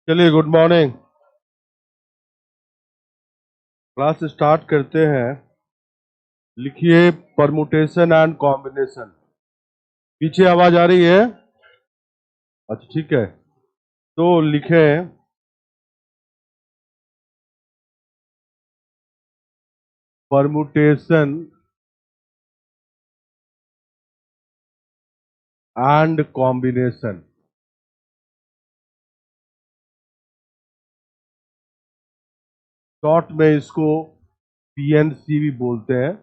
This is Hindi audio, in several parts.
चलिए, गुड मॉर्निंग। क्लास स्टार्ट करते हैं। लिखिए परमुटेशन एंड कॉम्बिनेशन। पीछे आवाज आ रही है? अच्छा, ठीक है। तो लिखें परमुटेशन एंड कॉम्बिनेशन। शॉर्ट में इसको पीएनसी भी बोलते हैं।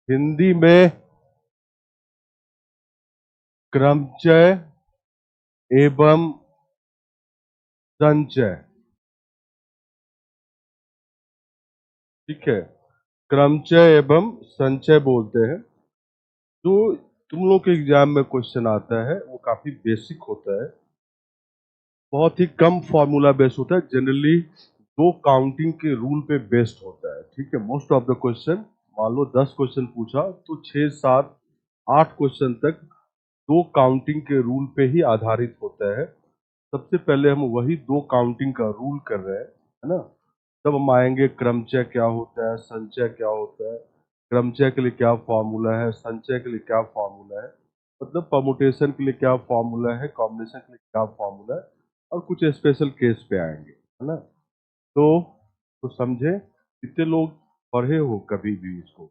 हिंदी में क्रमचय एवं संचय। ठीक है, क्रमचय एवं संचय बोलते हैं। जो तुम लोग के एग्जाम में क्वेश्चन आता है वो काफी बेसिक होता है, बहुत ही कम फॉर्मूला बेस्ड होता है। जनरली दो काउंटिंग के रूल पे बेस्ड होता है। ठीक है, मोस्ट ऑफ द क्वेश्चन, मान लो 10 क्वेश्चन पूछा तो 6, 7, 8 क्वेश्चन तक दो काउंटिंग के रूल पे ही आधारित होता है। सबसे पहले हम वही दो काउंटिंग का रूल कर रहे हैं, है ना। तब हम आएंगे क्रमचय क्या होता है, संचय क्या होता है, क्रमचय के लिए क्या फॉर्मूला है, संचय के लिए क्या फॉर्मूला है, मतलब परमुटेशन के लिए क्या फॉर्मूला है, कॉम्बिनेशन के लिए क्या फॉर्मूला है, और कुछ स्पेशल केस पे आएंगे, है ना। तो समझे, कितने लोग पढ़े हो कभी भी इसको?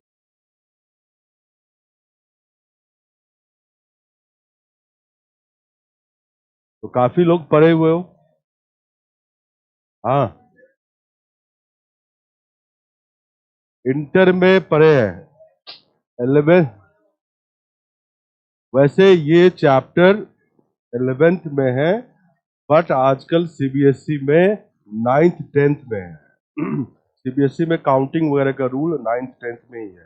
तो काफी लोग पढ़े हुए हो। हाँ, इंटर में पढ़े हैं। 11, वैसे ये चैप्टर 11th में है, बट आजकल सीबीएसई में 9th 10th में है। सीबीएसई में काउंटिंग वगैरह का रूल 9th 10th में ही है,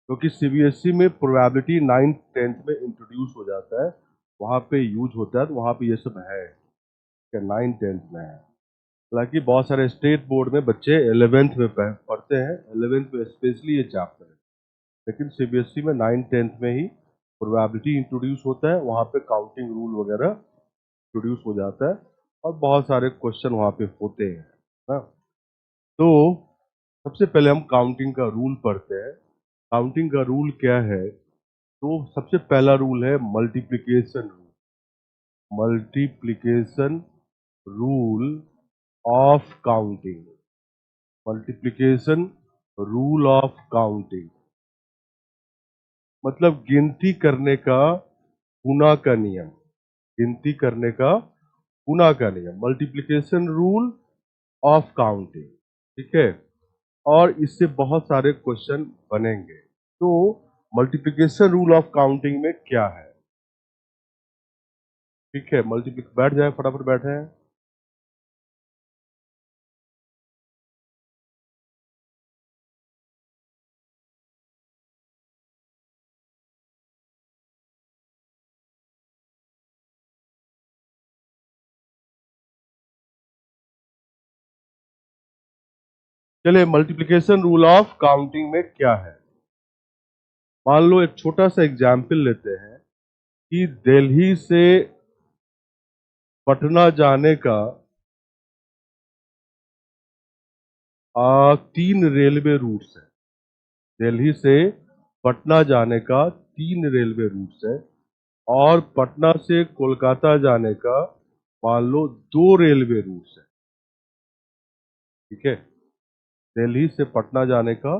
क्योंकि सीबीएसई में प्रोबेबिलिटी 9th 10th में इंट्रोड्यूस हो जाता है, वहां पे यूज होता है, तो वहां पे ये सब है, 9th 10th में है। हालांकि बहुत सारे स्टेट बोर्ड में बच्चे 11th में पढ़ते हैं, 11th में स्पेशली ये चैप्टर है, लेकिन सीबीएसई में 9th 10th में ही प्रोबेबिलिटी इंट्रोड्यूस होता है, वहां पे काउंटिंग रूल वगैरह इंट्रोड्यूस हो जाता है, और बहुत सारे क्वेश्चन वहां पे होते हैं ना। तो सबसे पहले हम काउंटिंग का रूल पढ़ते हैं। काउंटिंग का रूल क्या है? तो सबसे पहला रूल है multiplication rule. Multiplication rule of counting. Multiplication rule of counting मतलब गिनती करने का गुना का नियम। गिनती करने का गुना का नियम, मल्टीप्लिकेशन रूल ऑफ काउंटिंग। ठीक है, और इससे बहुत सारे क्वेश्चन बनेंगे। तो मल्टीप्लिकेशन रूल ऑफ काउंटिंग में क्या है? ठीक है, मल्टीप्लिक बैठ जाए, फटाफट बैठे हैं। चलिए, मल्टीप्लिकेशन रूल ऑफ काउंटिंग में क्या है? मान लो एक छोटा सा एग्जाम्पल लेते हैं कि दिल्ली से पटना जाने का 3 रेलवे रूट्स है। दिल्ली से पटना जाने का 3 रेलवे रूट्स है, और पटना से कोलकाता जाने का मान लो 2 रेलवे रूट्स है। ठीक है, दिल्ली से पटना जाने का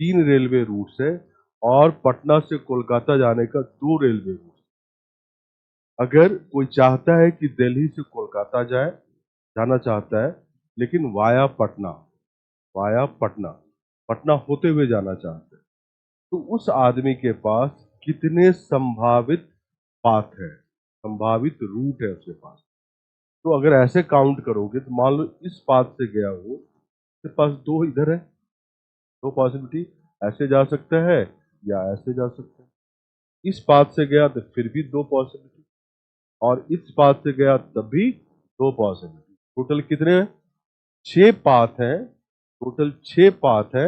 3 रेलवे रूट्स है, और पटना से कोलकाता जाने का 2 रेलवे रूट्स। अगर कोई चाहता है कि दिल्ली से कोलकाता जाना चाहता है, लेकिन वाया पटना, पटना होते हुए जाना चाहता है, तो उस आदमी के पास कितने संभावित पाथ है, संभावित रूट है उसके पास? तो अगर ऐसे काउंट करोगे तो मान लो इस पाथ से गया हो, उसके पास 2 इधर है, 2 पॉसिबिलिटी, ऐसे जा सकता है या ऐसे जा सकता है। इस पाथ से गया तो फिर भी 2 पॉसिबिलिटी, और इस पाथ से गया तब भी 2 पॉसिबिलिटी। टोटल कितने? 6 पाथ हैं। टोटल 6 पाथ है,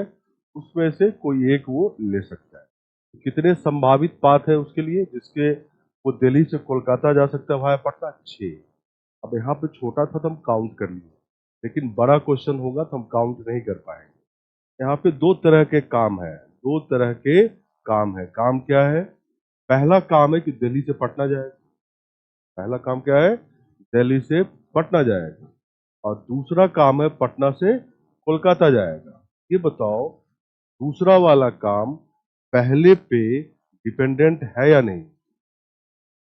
उसमें से कोई एक वो ले सकता है। कितने संभावित पाथ है उसके लिए, जिसके वो दिल्ली से कोलकाता जा सकता है वाया पटना? 6। अब यहाँ पे छोटा था तो हम काउंट कर लिए, लेकिन बड़ा क्वेश्चन होगा तो हम काउंट नहीं कर पाएंगे। यहाँ पे दो तरह के काम है, दो तरह के काम है। काम क्या है? पहला काम है कि दिल्ली से पटना जाएगा। पहला काम क्या है? दिल्ली से पटना जाएगा। और दूसरा काम है पटना से कोलकाता जाएगा। ये बताओ, दूसरा वाला काम पहले पे डिपेंडेंट है या नहीं?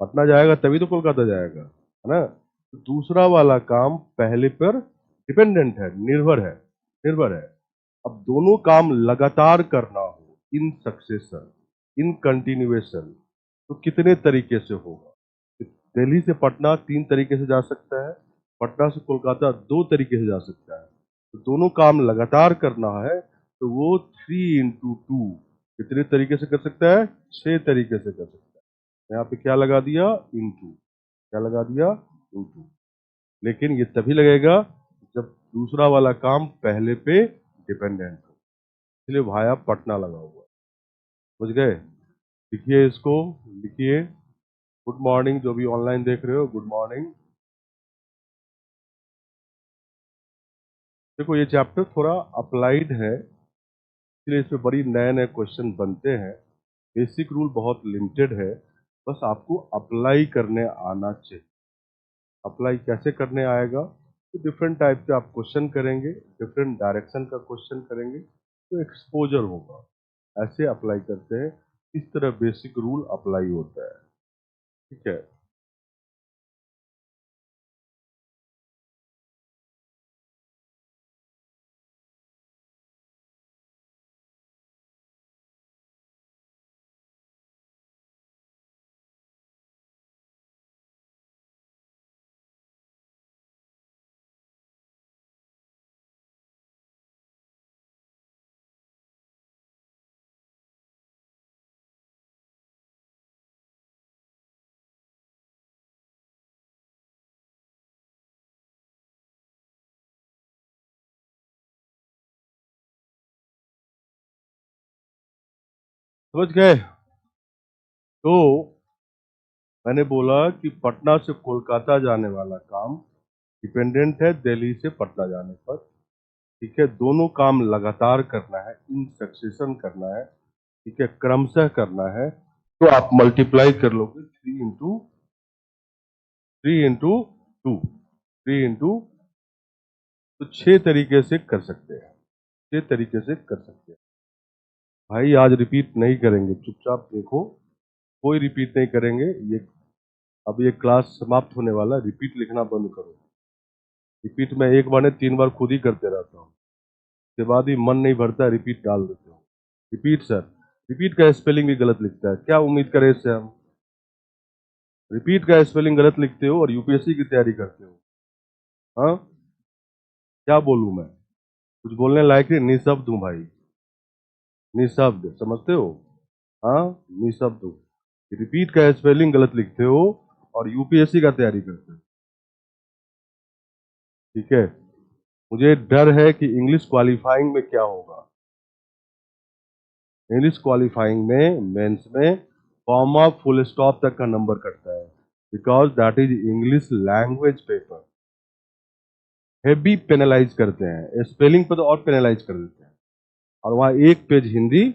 पटना जाएगा तभी तो कोलकाता जाएगा, है ना? तो दूसरा वाला काम पहले पर डिपेंडेंट है, निर्भर है। अब दोनों काम लगातार करना हो, इन सक्सेशन, इन कंटिन्यूएशन, तो कितने तरीके से होगा? दिल्ली से पटना 3 तरीके से जा सकता है, पटना से कोलकाता 2 तरीके से जा सकता है। तो दोनों काम लगातार करना है तो वो 3 into 2 कितने तरीके से कर सकता है? 6 तरीके से कर सकता है। यहाँ पे क्या लगा दिया? इंटू। क्या लगा दिया? इंटू। लेकिन ये तभी लगेगा जब दूसरा वाला काम पहले पे डिपेंडेंट हो, इसलिए भाया पटना लगा हुआ है। समझ गए? लिखिए इसको, लिखिए। गुड मॉर्निंग, जो भी ऑनलाइन देख रहे हो, गुड मॉर्निंग। देखो ये चैप्टर थोड़ा अप्लाइड है, इसलिए इसमें बड़ी नए नए क्वेश्चन बनते हैं। बेसिक रूल बहुत लिमिटेड है, बस आपको अप्लाई करने आना चाहिए। अप्लाई कैसे करने आएगा? तो डिफरेंट टाइप के आप क्वेश्चन करेंगे, डिफरेंट डायरेक्शन का क्वेश्चन करेंगे, तो एक्सपोजर होगा। ऐसे अप्लाई करते हैं, इस तरह बेसिक रूल अप्लाई होता है। ठीक है? समझ गए? तो मैंने बोला कि पटना से कोलकाता जाने वाला काम डिपेंडेंट है दिल्ली से पटना जाने पर। ठीक है? दोनों काम लगातार करना है, इन सक्सेशन करना है। ठीक है? क्रमशः करना है। तो आप मल्टीप्लाई कर लोगे, 3 into 2, 3 into, तो 6 तरीके से कर सकते हैं। 6 तरीके से कर सकते हैं। भाई आज रिपीट नहीं करेंगे, चुपचाप देखो, कोई रिपीट नहीं करेंगे। ये अब ये क्लास समाप्त होने वाला, रिपीट लिखना बंद करो। रिपीट में एक बार ने 3 बार खुद ही करते रहता हूँ, उसके बाद ही मन नहीं भरता, रिपीट डाल देते हो। रिपीट सर, रिपीट का स्पेलिंग भी गलत लिखता है, क्या उम्मीद करें इससे हम? रिपीट का स्पेलिंग गलत लिखते हो और यूपीएससी की तैयारी करते हो। हाँ, क्या बोलूं मैं? कुछ बोलने लायक नहीं, निशब्द हूं भाई, निशब्द, समझते हो? हाँ, निशब्द हूं। रिपीट का स्पेलिंग गलत लिखते हो और यूपीएससी का तैयारी करते हो। ठीक है? मुझे डर है कि इंग्लिश क्वालिफाइंग में क्या होगा। इंग्लिश क्वालिफाइंग में, मेंस में, कॉमा फुल स्टॉप तक का नंबर कटता है, because that is English language paper. Heavy penalise करते हैं, स्पेलिंग पर तो और पेनलाइज कर देते हैं। और वहां एक पेज हिंदी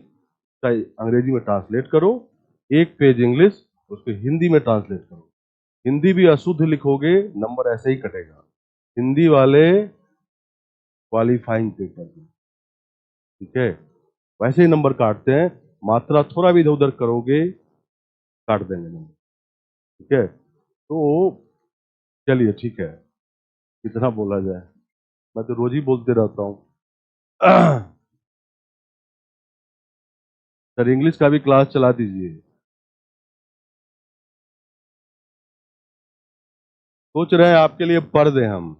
का अंग्रेजी में ट्रांसलेट करो, एक पेज इंग्लिश उसको हिंदी में ट्रांसलेट करो। हिंदी भी अशुद्ध लिखोगे, नंबर ऐसे ही कटेगा। हिंदी वाले क्वालिफाइंग पेपर में, ठीक है, वैसे ही नंबर काटते हैं। मात्रा थोड़ा भी इधर उधर करोगे, काट देंगे नंबर। ठीक है? तो चलिए, ठीक है, कितना बोला जाए, मैं तो रोज ही बोलते रहता हूँ। सर इंग्लिश का भी क्लास चला दीजिए। सोच रहे हैं आपके लिए पढ़ दें हम।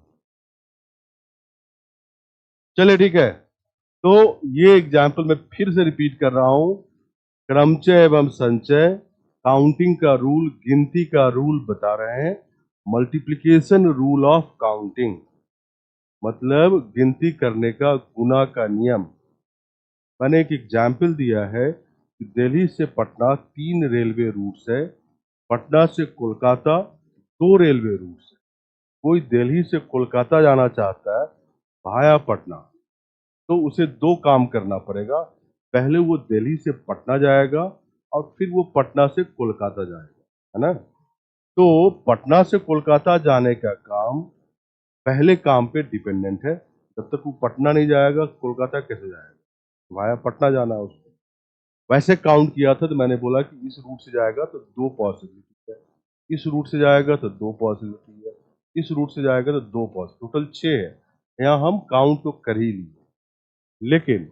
चलिए ठीक है। तो ये एग्जाम्पल मैं फिर से रिपीट कर रहा हूं। क्रमचय एवं संचय, काउंटिंग का रूल, गिनती का रूल बता रहे हैं। मल्टीप्लिकेशन रूल ऑफ काउंटिंग, मतलब गिनती करने का गुना का नियम। मैंने एक एग्जाम्पल दिया है कि दिल्ली से पटना 3 रेलवे रूट्स है, पटना से कोलकाता 2 रेलवे रूट्स है। कोई दिल्ली से कोलकाता जाना चाहता है भाया पटना, तो उसे दो काम करना पड़ेगा। पहले वो दिल्ली से पटना जाएगा और फिर वो पटना से कोलकाता जाएगा, है ना। तो पटना से कोलकाता जाने का काम पहले काम पे डिपेंडेंट है। जब तक वो पटना नहीं जाएगा कोलकाता कैसे जाएगा, वाया पटना जाना है उसको। वैसे काउंट किया था तो मैंने बोला कि इस रूट से जाएगा तो दो पॉसिबिलिटी है, इस रूट से जाएगा तो दो पॉसिबिलिटी है, इस रूट से जाएगा तो दो पॉसिबिलिटी, टोटल 6 है। यहाँ हम काउंट तो कर ही लिए, लेकिन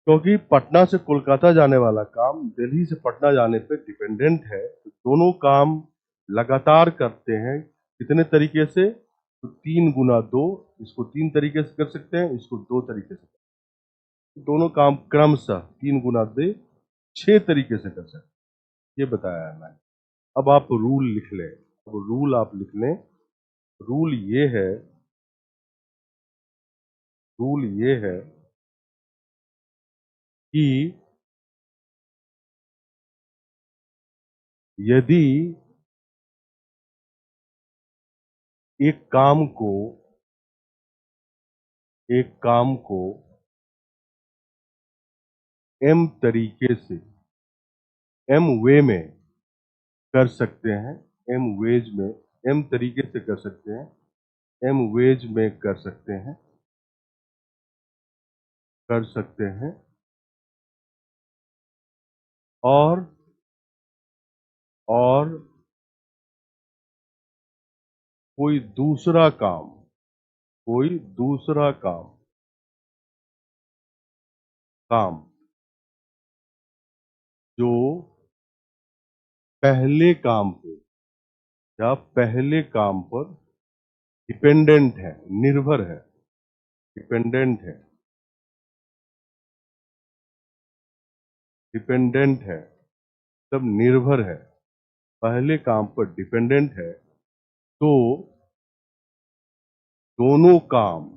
क्योंकि पटना से कोलकाता जाने वाला काम दिल्ली से पटना जाने पे डिपेंडेंट है, तो दोनों काम लगातार करते हैं। कितने तरीके से, तो 3 गुना 2, इसको 3 तरीके से कर सकते हैं, इसको 2 तरीके से। दोनों काम क्रमशः 3 गुना 2 6 तरीके से कर सकते हैं, ये बताया है मैंने। अब आप रूल लिख लें, अब रूल आप लिख लें। रूल ये है, रूल ये है कि यदि एक काम को m तरीके से, m वे में कर सकते हैं, m वेज में, m तरीके से कर सकते हैं, m वेज में कर सकते हैं, और कोई दूसरा काम, काम जो पहले काम पे या पहले काम पर डिपेंडेंट है, निर्भर है, डिपेंडेंट है, डिपेंडेंट है, तब निर्भर है, पहले काम पर डिपेंडेंट है, तो दोनों काम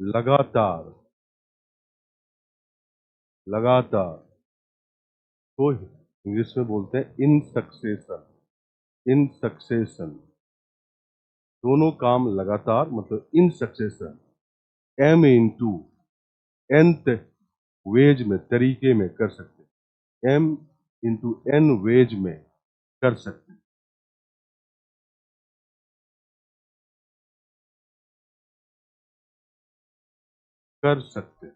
लगातार, तो इंग्लिश में बोलते हैं इन सक्सेशन, दोनों काम लगातार मतलब in succession m into nth ways में, तरीके में कर सकते हैं, m इंटू n वेज में कर सकते हैं,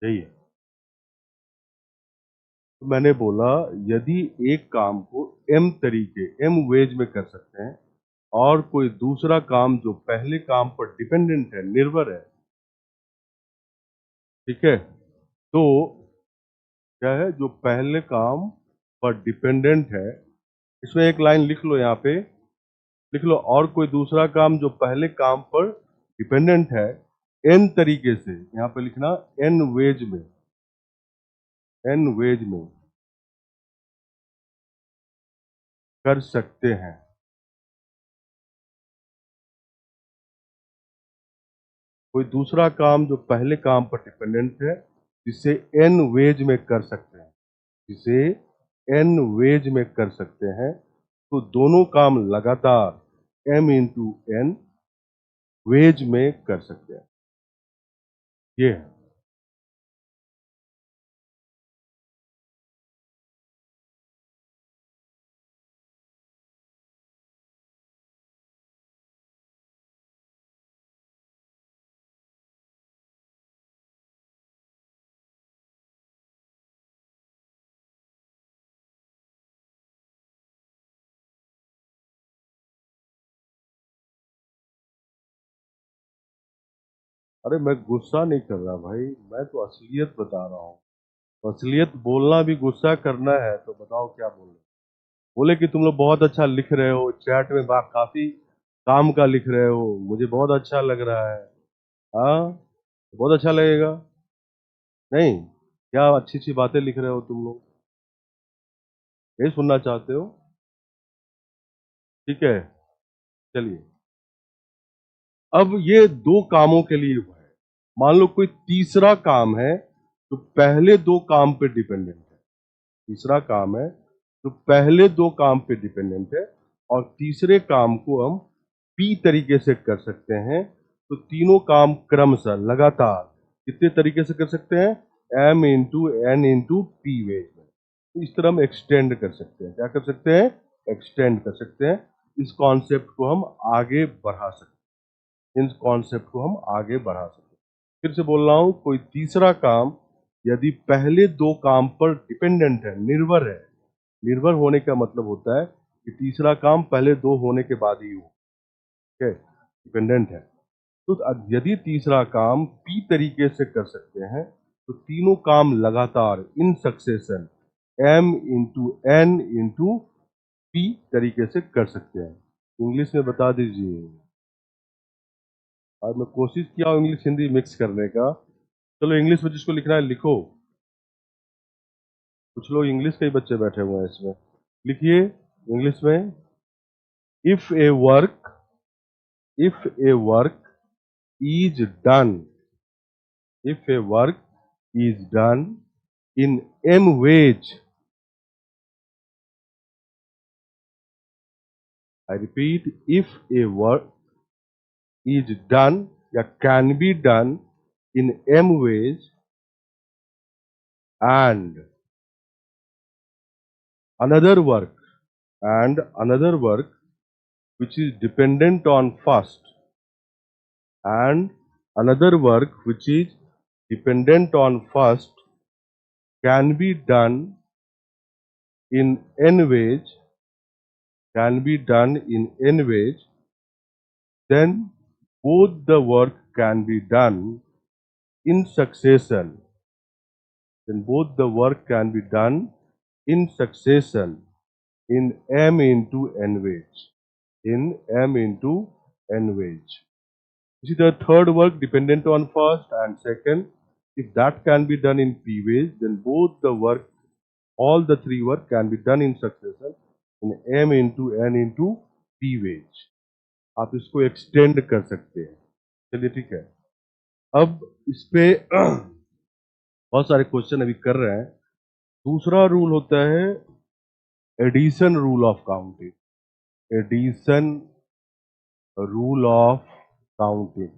यही है। तो मैंने बोला यदि एक काम को m तरीके, m वेज में कर सकते हैं, और कोई दूसरा काम जो पहले काम पर डिपेंडेंट है, निर्भर है, ठीक है, तो क्या है, जो पहले काम पर डिपेंडेंट है, इसमें एक लाइन लिख लो, यहाँ पे लिख लो, और कोई दूसरा काम जो पहले काम पर डिपेंडेंट है, n तरीके से, यहाँ पे लिखना n वेज में, n वेज में कर सकते हैं। कोई दूसरा काम जो पहले काम पर डिपेंडेंट है, जिसे n वेज में कर सकते हैं, जिसे n वेज में कर सकते हैं, तो दोनों काम लगातार m इंटू n वेज में कर सकते हैं, ये है। अरे मैं गुस्सा नहीं कर रहा भाई, मैं तो असलियत बता रहा हूँ। असलियत बोलना भी गुस्सा करना है, तो बताओ क्या बोले। बोले कि तुम लोग बहुत अच्छा लिख रहे हो, चैट में काफी काम का लिख रहे हो, मुझे बहुत अच्छा लग रहा है। हाँ, बहुत अच्छा लगेगा। नहीं, क्या अच्छी अच्छी बातें लिख रहे हो तुम लोग, यही सुनना चाहते हो। ठीक है, चलिए। अब ये दो कामों के लिए हुआ है, मान लो कोई तीसरा काम है तो पहले दो काम पे डिपेंडेंट है, तीसरा काम है तो पहले दो काम पे डिपेंडेंट है और तीसरे काम को हम पी तरीके से कर सकते हैं। तो तीनों काम क्रमशः लगातार कितने तरीके से कर सकते हैं? m into N into P ways में। तो इस तरह हम एक्सटेंड कर सकते हैं। क्या कर सकते हैं? एक्सटेंड कर सकते हैं। इस कॉन्सेप्ट को हम आगे बढ़ा सकते हैं। इस कॉन्सेप्ट को हम आगे बढ़ा सकते हैं। फिर से बोल रहा हूं, कोई तीसरा काम यदि पहले दो काम पर डिपेंडेंट है, निर्भर है, निर्भर होने का मतलब होता है कि तीसरा काम पहले दो होने के बाद ही हो, ठीक है, डिपेंडेंट है। तो यदि तीसरा काम पी तरीके से कर सकते हैं तो तीनों काम लगातार in succession m into N into P तरीके से कर सकते हैं। इंग्लिश में बता दीजिए। और मैं कोशिश किया हूं इंग्लिश हिंदी मिक्स करने का। चलो इंग्लिश में जिसको लिखना है लिखो। कुछ लोग इंग्लिश के ही बच्चे बैठे हुए हैं इसमें। लिखिए इंग्लिश में, if A work, if a work is done, if a work is done in m ways, I repeat, if a work is done या can be done in m ways and another work another work which is dependent on first and another work which is dependent on first can be done in n ways, can be done in n ways, then both the work can be done in succession. Then both the work can be done in succession in m into n ways. In m into n ways. You see the third work dependent on first and second. If that can be done in p ways, then both the work, all the three work can be done in succession in m into n into p ways. आप इसको एक्सटेंड कर सकते हैं। चलिए ठीक है। अब इस पे बहुत सारे क्वेश्चन अभी कर रहे हैं। दूसरा रूल होता है addition rule of counting. Addition rule of counting.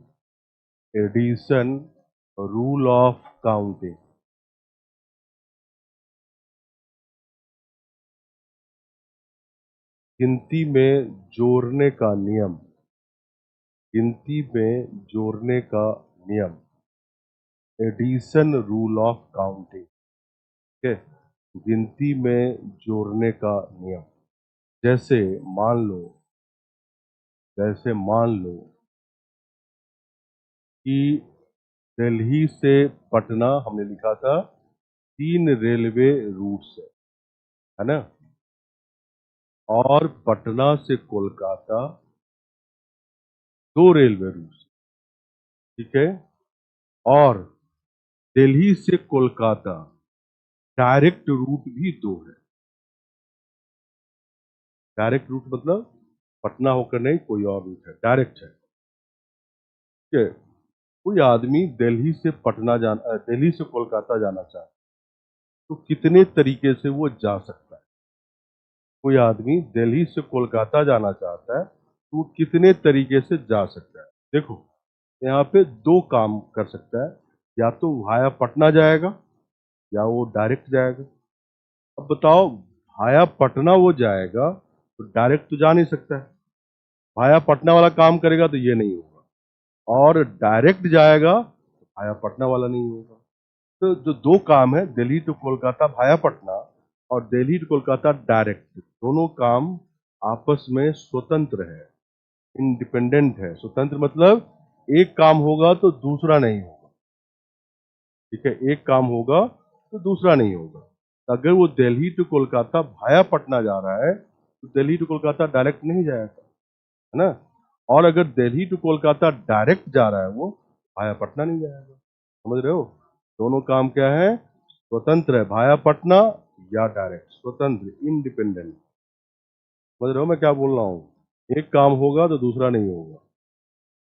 Addition rule of counting. गिनती में जोड़ने का नियम। गिनती में जोड़ने का नियम, एडिशन रूल ऑफ काउंटिंग। ठीक है, गिनती में जोड़ने का नियम। जैसे मान लो, जैसे मान लो कि दिल्ली से पटना हमने लिखा था 3 रेलवे रूट से, है ना, और पटना से कोलकाता 2 रेलवे रूट से, ठीक है, और दिल्ली से कोलकाता डायरेक्ट रूट भी 2 है। डायरेक्ट रूट मतलब पटना होकर नहीं, कोई और रूट है, डायरेक्ट है। ठीक है, कोई आदमी दिल्ली से पटना जाना, दिल्ली से कोलकाता जाना चाहे तो कितने तरीके से वो जा सकता है? कोई आदमी दिल्ली से कोलकाता जाना चाहता है तो वो कितने तरीके से जा सकता है? देखो यहाँ पे 2 काम कर सकता है, या तो भाया पटना जाएगा या वो डायरेक्ट जाएगा। अब बताओ, भाया पटना वो जाएगा तो डायरेक्ट तो जा नहीं सकता है, भाया पटना वाला काम करेगा तो ये नहीं होगा, और डायरेक्ट जाएगा तो भाया पटना वाला नहीं होगा। तो जो 2 काम है, दिल्ली टू कोलकाता भाया पटना और दिल्ली टू कोलकाता डायरेक्ट, दोनों काम आपस में स्वतंत्र है, इंडिपेंडेंट है। स्वतंत्र मतलब एक काम होगा तो दूसरा नहीं होगा। ठीक है, एक काम होगा तो दूसरा नहीं होगा। अगर वो दिल्ली टू कोलकाता भाया पटना जा रहा है तो दिल्ली टू कोलकाता डायरेक्ट नहीं जाएगा, है ना। और अगर दिल्ली टू कोलकाता डायरेक्ट जा रहा है वो, भाया पटना नहीं जाएगा। समझ रहे हो? दोनों काम क्या है? स्वतंत्र है, भाया पटना या डायरेक्ट, स्वतंत्र, इंडिपेंडेंट। समझ रहे हो मैं क्या बोल रहा हूँ? एक काम होगा तो दूसरा नहीं होगा,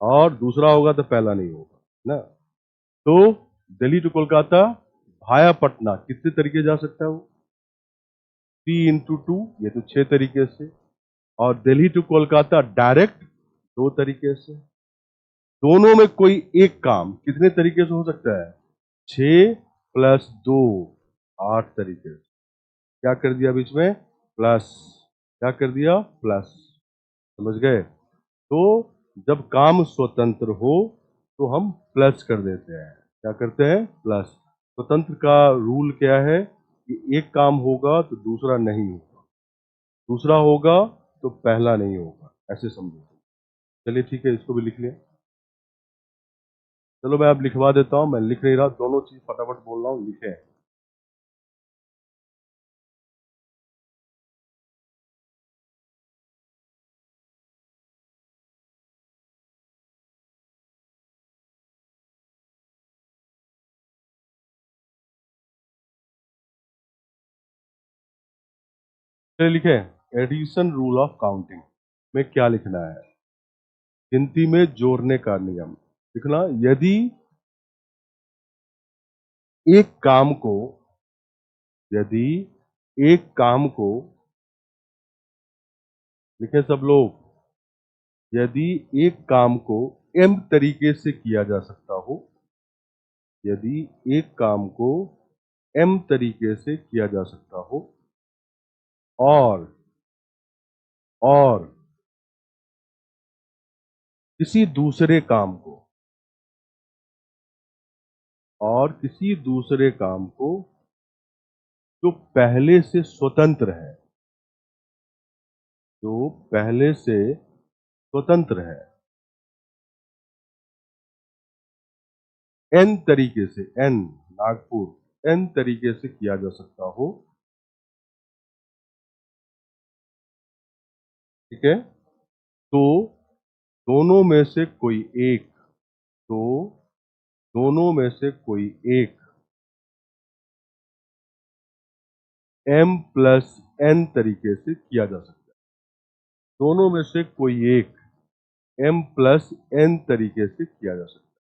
और दूसरा होगा तो पहला नहीं होगा ना। तो दिल्ली टू कोलकाता भाया पटना कितने तरीके जा सकता है वो? 3 × 2, ये तो 6 तरीके से, और दिल्ली टू कोलकाता डायरेक्ट 2 तरीके से। दोनों में कोई एक काम कितने तरीके से हो सकता है? 6 + 2, 8 तरीके से। क्या कर दिया बीच में? प्लस। क्या कर दिया? प्लस। समझ गए? तो जब काम स्वतंत्र हो तो हम प्लस कर देते हैं। क्या करते हैं? प्लस। स्वतंत्र का रूल क्या है कि एक काम होगा तो दूसरा नहीं होगा, दूसरा होगा तो पहला नहीं होगा, ऐसे समझो। चलिए ठीक है, इसको भी लिख लें। चलो मैं अब लिखवा देता हूं, मैं लिख नहीं रहा, दोनों चीज फटाफट बोल रहा हूं, लिखें। चलिए लिखें, एडिशन रूल ऑफ काउंटिंग में क्या लिखना है? गिनती में जोड़ने का नियम लिखना। यदि एक काम को यदि एक काम को लिखें सब लोग, यदि एक काम को m तरीके से किया जा सकता हो, यदि एक काम को m तरीके से किया जा सकता हो, और किसी दूसरे काम को किसी दूसरे काम को जो पहले से स्वतंत्र है, जो पहले से स्वतंत्र है, n तरीके से, n नागपुर n तरीके से किया जा सकता हो, ठीक है, तो दोनों में से कोई एक तो दोनों में से कोई एक m + n तरीके से किया जा सकता है। दोनों में से कोई एक m + n तरीके से किया जा सकता है।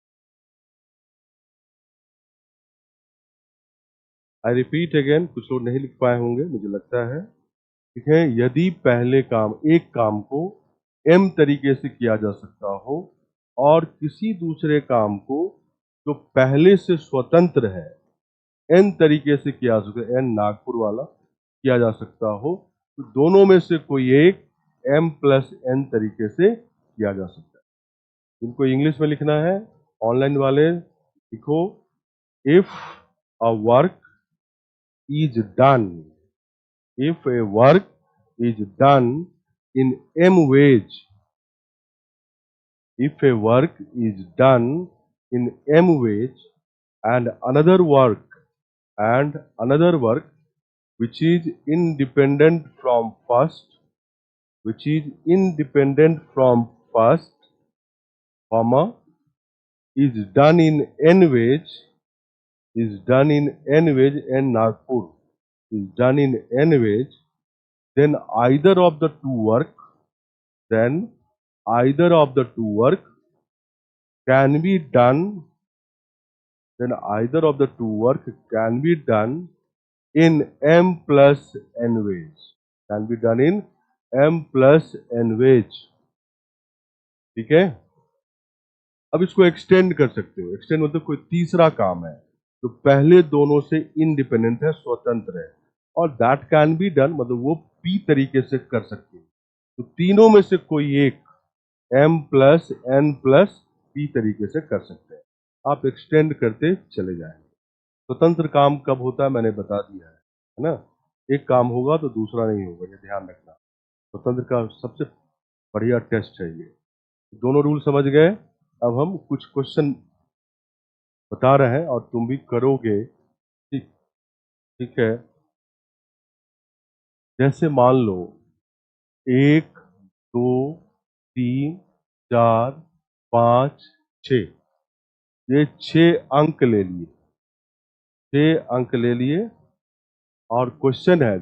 आई रिपीट अगेन, कुछ लोग नहीं लिख पाए होंगे मुझे लगता है। ठीक है, यदि पहले काम एक काम को m तरीके से किया जा सकता हो और किसी दूसरे काम को जो पहले से स्वतंत्र है n तरीके से किया जा सकता है, n नागपुर वाला किया जा सकता हो, तो दोनों में से कोई एक m + n तरीके से किया जा सकता है। इनको इंग्लिश में लिखना है, ऑनलाइन वाले लिखो, if a work is done if a work is done in m ways, if a work is done in m ways, and another work which is independent from first, which is independent from first, comma, is done in n ways, is done in n ways, and Nagpur is done in n ways, then either of the two work, then either of the two work can be done, then either of the two work can be done in m + n ways, can be done in m + n ways। ठीक है, अब इसको एक्सटेंड कर सकते हो। एक्सटेंड मतलब कोई तीसरा काम है तो पहले दोनों से इंडिपेंडेंट है, स्वतंत्र है, और दैट कैन बी डन मतलब वो पी तरीके से कर सकते हो, तो तीनों में से कोई एक m + n + p तरीके से कर सकते हैं। आप एक्सटेंड करते चले जाएंगे। स्वतंत्र काम कब होता है मैंने बता दिया है ना? एक काम होगा तो दूसरा नहीं होगा, ये ध्यान रखना। स्वतंत्र का सबसे बढ़िया टेस्ट है ये। दोनों रूल समझ गए? अब हम कुछ क्वेश्चन बता रहे हैं और तुम भी करोगे। ठीक ठीक है, जैसे मान लो 1 2 3 4 5 6, ये 6 अंक ले लिए, 6 अंक ले लिए, और क्वेश्चन है,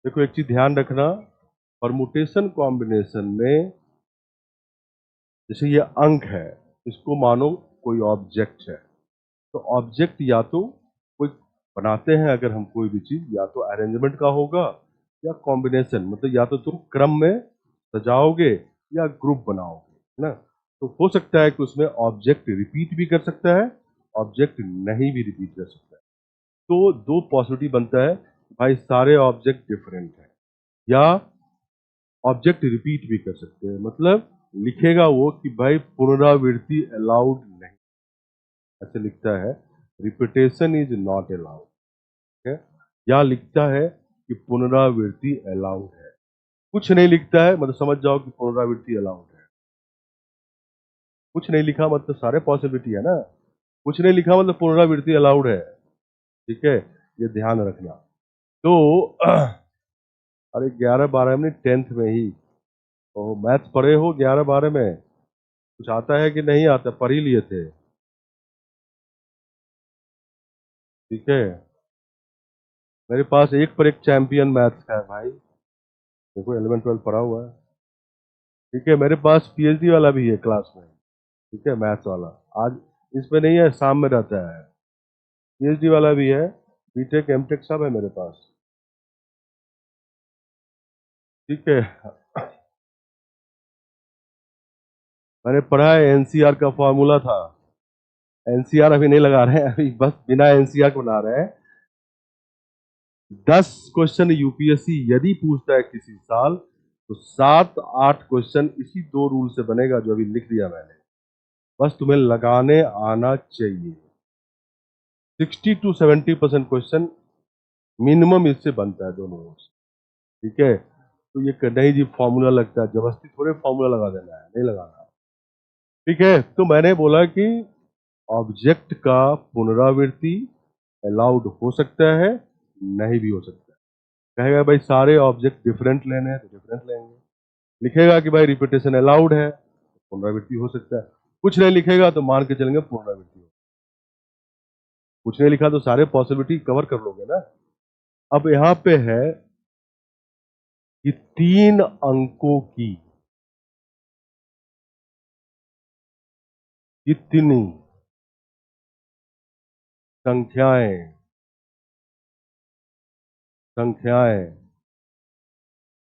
देखो एक चीज ध्यान रखना, परमुटेशन कॉम्बिनेशन में जैसे ये अंक है, इसको मानो कोई ऑब्जेक्ट है, तो ऑब्जेक्ट या तो कोई बनाते हैं अगर हम कोई भी चीज, या तो अरेंजमेंट का होगा या कॉम्बिनेशन, मतलब या तो तुम क्रम में सजाओगे या ग्रुप बनाओगे, है ना। तो हो सकता है कि उसमें ऑब्जेक्ट रिपीट भी कर सकता है, ऑब्जेक्ट नहीं भी रिपीट कर सकता है। तो दो पॉसिबिलिटी बनता है, भाई सारे ऑब्जेक्ट डिफरेंट है, या ऑब्जेक्ट रिपीट भी कर सकते हैं। मतलब लिखेगा वो कि भाई पुनरावृत्ति अलाउड नहीं, ऐसे लिखता है, रिपीटेशन इज नॉट अलाउड, है। या लिखता है कि पुनरावृत्ति अलाउड है। कुछ नहीं लिखता है मतलब समझ जाओ कि पुनरावृत्ति अलाउड है। कुछ नहीं लिखा मतलब सारे पॉसिबिलिटी है ना, कुछ नहीं लिखा मतलब पुनरावृत्ति अलाउड है, ठीक है, ये ध्यान रखना। तो अरे 11-12 में, 10th में ही तो मैथ्स पढ़े हो 11-12 में, कुछ आता है कि नहीं आता, पढ़ ही लिए थे, ठीक है। मेरे पास एक पर एक चैंपियन मैथ्स का है भाई, देखो 11-12 पढ़ा हुआ है, ठीक है। मेरे पास पीएचडी वाला भी है क्लास में, ठीक है, मैथ्स वाला। आज इसमें नहीं है, शाम में रहता है। पीएचडी वाला भी है, बीटेक एमटेक सब है मेरे पास, ठीक है। मैंने पढ़ा है, एनसीआर का फॉर्मूला था। एनसीआर अभी नहीं लगा रहे हैं, अभी बस बिना एनसीआर को बना रहे हैं। 10 क्वेश्चन यूपीएससी यदि पूछता है किसी साल, तो 7-8 क्वेश्चन इसी दो रूल से बनेगा जो अभी लिख दिया मैंने, बस तुम्हें लगाने आना चाहिए। 60-70% क्वेश्चन मिनिमम इससे बनता है दोनों रूल से, ठीक है। तो ये नहीं जी फॉर्मूला लगता है, जबरदस्ती थोड़े फॉर्मूला लगा देना है, नहीं लगाना, ठीक है। तो मैंने बोला कि ऑब्जेक्ट का पुनरावृत्ति अलाउड हो सकता है, नहीं भी हो सकता है। कहेगा भाई सारे ऑब्जेक्ट डिफरेंट लेने हैं तो डिफरेंट लेंगे, लिखेगा कि भाई रिपीटेशन अलाउड है, पुनरावृत्ति हो सकता है। कुछ नहीं लिखेगा तो मान के चलेंगे पुनरावृत्ति हो, कुछ नहीं लिखा तो सारे पॉसिबिलिटी कवर कर लोगे ना। अब यहां पे है कि 3 अंकों की कितनी संख्याएं संख्याएं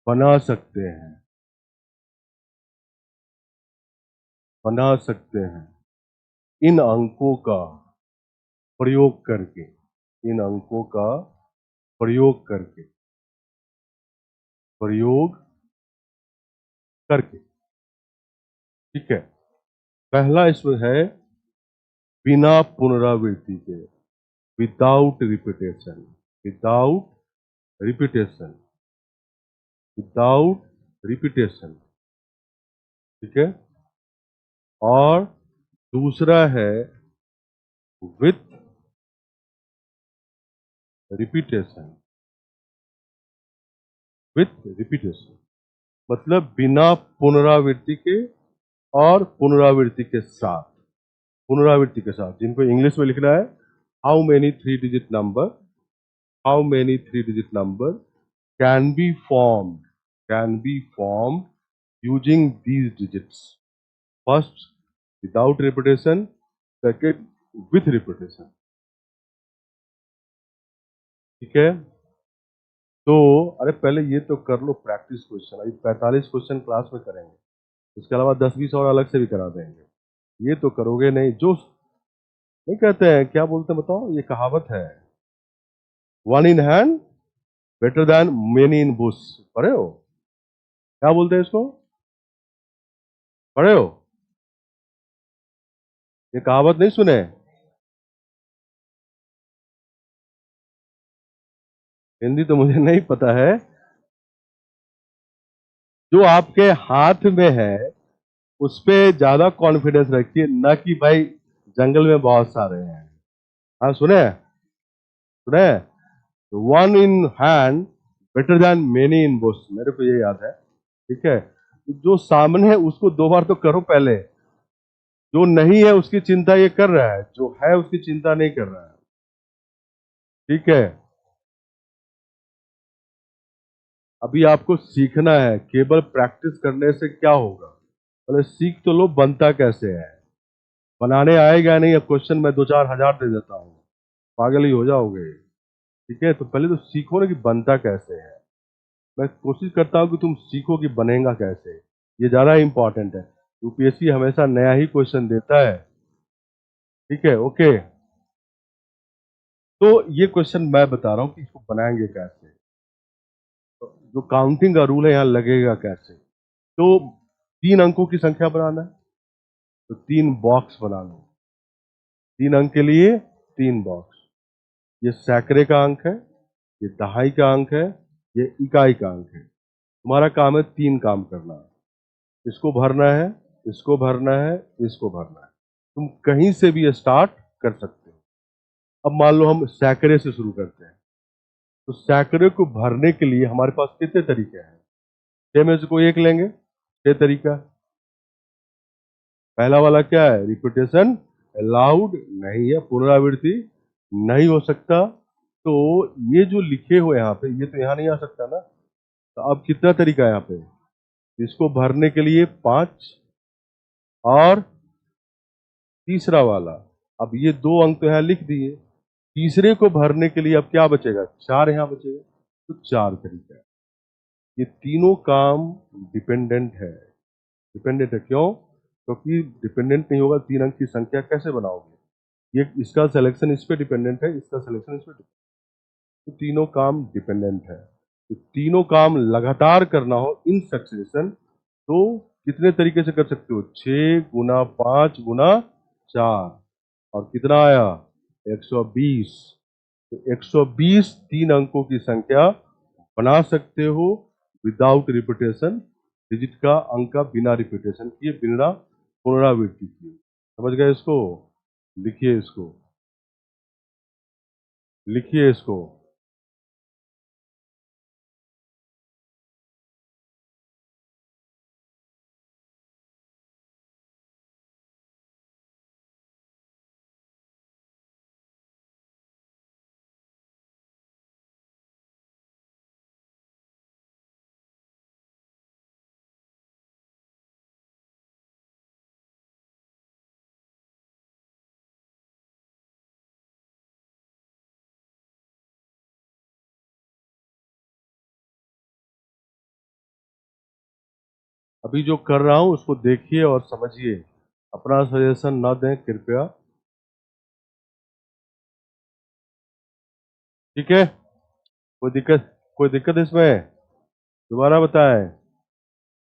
बना सकते हैं, बना सकते हैं इन अंकों का प्रयोग करके, इन अंकों का प्रयोग करके, प्रयोग करके, ठीक है। पहला इसमें है बिना पुनरावृत्ति के, without repetition, without repetition, without repetition, ठीक है। और दूसरा है विथ रिपीटेशन, विथ रिपीटेशन, मतलब बिना पुनरावृत्ति के और पुनरावृत्ति के साथ, पुनरावृत्ति के साथ, जिनको इंग्लिश में लिखना है, how many 3 digit number, how many 3 digit number can be formed, can be formed using these digits. First without repetition, second with repetition, ठीक है। तो अरे पहले ये तो कर लो प्रैक्टिस क्वेश्चन, अभी 45 क्वेश्चन क्लास में करेंगे, इसके अलावा 10-20 और अलग से भी करा देंगे। ये तो करोगे नहीं, जो नहीं कहते हैं, क्या बोलते हैं बताओ, ये कहावत है, one in hand better than many in Bush, पढ़े हो? क्या बोलते हैं इसको, पढ़े हो? ये कहावत नहीं सुने? हिंदी तो मुझे नहीं पता है। जो आपके हाथ में है उस पे ज्यादा कॉन्फिडेंस रखिए, ना कि भाई जंगल में बहुत सारे हैं। हाँ सुने, सुने, one in hand better than many in Bush, मेरे को ये याद है, ठीक है। जो सामने है उसको 2 बार तो करो पहले, जो नहीं है उसकी चिंता ये कर रहा है, जो है उसकी चिंता नहीं कर रहा है, ठीक है। अभी आपको सीखना है, केवल प्रैक्टिस करने से क्या होगा, पहले सीख तो लो बनता कैसे है, बनाने आएगा नहीं। अब क्वेश्चन मैं 2-4 हजार दे देता हूँ, पागल ही हो जाओगे, ठीक है, तो पहले तो सीखो ना कि बनता कैसे है। मैं कोशिश करता हूं कि तुम सीखो कि बनेगा कैसे, ये ज्यादा इंपॉर्टेंट है। यूपीएससी हमेशा नया ही क्वेश्चन देता है। ठीक है, ओके। तो ये क्वेश्चन मैं बता रहा हूं कि इसको बनाएंगे कैसे। तो जो काउंटिंग का रूल है यहाँ लगेगा कैसे। तो 3 अंकों की संख्या बनाना है, तो 3 बॉक्स बना लो। 3 अंक के लिए 3 बॉक्स। ये सैकड़े का अंक है, ये दहाई का अंक है, ये इकाई का अंक है। तुम्हारा काम है 3 काम करना है। इसको भरना है, इसको भरना है, इसको भरना है। तुम कहीं से भी स्टार्ट कर सकते हो। अब मान लो हम सैकड़े से शुरू करते हैं, तो सैकड़े को भरने के लिए हमारे पास कितने तरीके हैं। 6 में से कोई एक लेंगे, 6 तरीका। पहला वाला क्या है, रिपीटेशन अलाउड नहीं है, पुनरावृत्ति नहीं हो सकता। तो ये जो लिखे हुए यहाँ पे, ये तो यहाँ नहीं आ सकता ना। तो अब कितना तरीका है यहाँ पे, इसको भरने के लिए 5, और तीसरा वाला, अब ये 2 अंक तो यहाँ लिख दिए, तीसरे को भरने के लिए अब क्या बचेगा, 4 यहाँ बचेगा। तो 4 तरीका है। ये तीनों काम डिपेंडेंट है। डिपेंडेंट है क्यों, क्योंकि डिपेंडेंट नहीं होगा 3 अंक की संख्या कैसे बनाओगे। ये इसका सिलेक्शन इस पे डिपेंडेंट है, इसका सिलेक्शन इस पे डिपेंडेंट। तो तीनों काम डिपेंडेंट है। तो तीनों काम लगातार करना हो इन सक्सेशन, तो कितने तरीके से कर सकते हो, 6 गुना 5 गुना 4, और कितना आया 120। तो 120 3 अंकों की संख्या बना सकते हो विदाउट रिपीटेशन, डिजिट का अंक का बिना रिपीटेशन किए, बिना पुनरावृत्ति किए। समझ गए इसको, लिखिए इसको, लिखिए इसको। अभी जो कर रहा हूं उसको देखिए और समझिए, अपना सजेशन ना दें कृपया। ठीक है, कोई दिक्कत इसमें, दोबारा बताएं।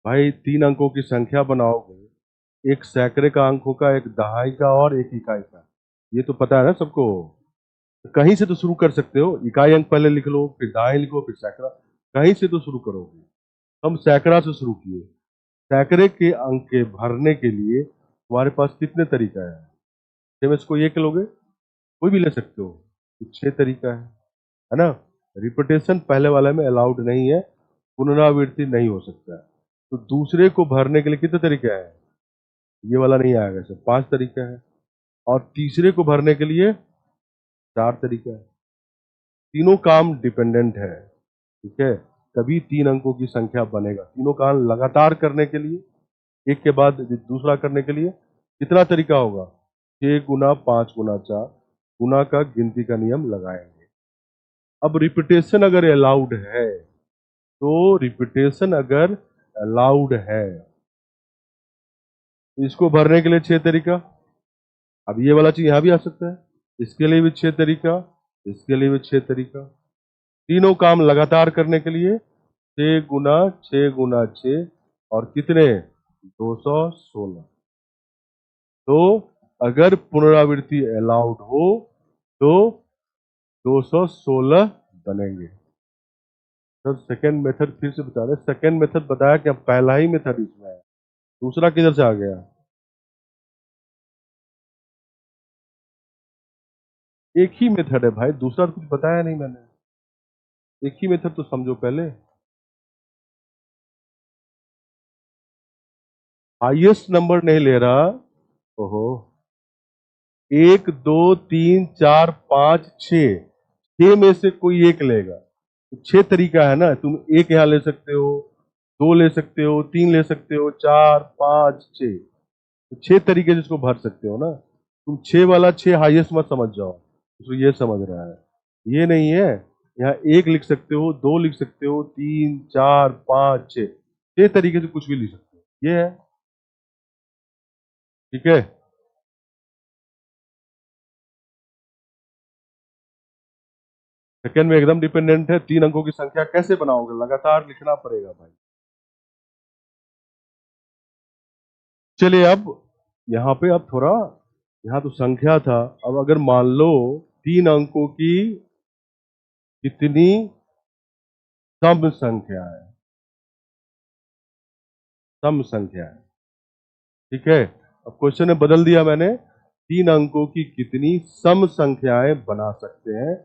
भाई 3 अंकों की संख्या बनाओगे, एक सैकड़े का अंक होगा, एक दहाई का और एक इकाई का। ये तो पता है ना सबको। कहीं से तो शुरू कर सकते हो, इकाई अंक पहले लिख लो, फिर दहाई लिखो, फिर सैकड़ा, कहीं से तो शुरू करोगे। हम सैकड़ा से शुरू किए। सैकड़े के अंक के भरने के लिए तुम्हारे पास कितने तरीका है। 6 में से कोई एक लोगे, कोई भी ले सकते हो, तो 6 तरीका है ना। रिपीटेशन पहले वाले में अलाउड नहीं है, पुनरावृत्ति नहीं हो सकता है। तो दूसरे को भरने के लिए कितने तरीके हैं, ये वाला नहीं आएगा, सर 5 तरीका है। और तीसरे को भरने के लिए 4 तरीका है। तीनों काम डिपेंडेंट है। ठीक है, तभी 3 अंकों की संख्या बनेगा। तीनों काम लगातार करने के लिए, एक के बाद दूसरा करने के लिए कितना तरीका होगा, 6 गुना 5 गुना 4 गुना का गिनती का नियम लगाएंगे। अब रिपीटेशन अगर अलाउड है, तो रिपीटेशन अगर अलाउड है, तो इसको भरने के लिए 6 तरीका। अब ये वाला चीज यहां भी आ सकता है, इसके लिए भी 6 तरीका, इसके लिए भी 6 तरीका। तीनों काम लगातार करने के लिए 6 गुना 6 गुना 6, और कितने 216। तो अगर पुनरावृत्ति अलाउड हो तो 216 बनेंगे। सर सेकेंड मेथड फिर से बता रहे, सेकेंड मेथड बताया क्या, पहला ही मेथड इसमें है, दूसरा किधर से आ गया। एक ही मेथड है भाई, दूसरा तो कुछ बताया नहीं मैंने, एक ही मेथड तो समझो पहले। हाईएस्ट नंबर नहीं ले रहा, ओहो, 1 2 3 4 5 6, 6 में से कोई एक लेगा। तो 6 तरीका है ना, तुम एक यहाँ ले सकते हो, 2 ले सकते हो, 3 ले सकते हो, 4 5 6, तो 6 तरीके जिसको भर सकते हो ना। तुम 6 वाला 6 हाईएस्ट मत समझ जाओ, उसको ये समझ रहा है, ये नहीं है। यहाँ 1 लिख सकते हो, 2 लिख सकते हो, 3, 4, 5, 6, 6 तरीके से कुछ भी लिख सकते हो। ये है, ठीक है। सेकंड में एकदम डिपेंडेंट है। 3 अंकों की संख्या कैसे बनाओगे? लगातार लिखना पड़ेगा भाई। चलिए अब यहाँ पे अब थोड़ा, यहाँ तो संख्या था, अब अगर मान लो 3 अंकों की कितनी सम संख्या है, सम संख्या है, ठीक है। अब क्वेश्चन में बदल दिया मैंने, 3 अंकों की कितनी सम संख्याएं बना सकते हैं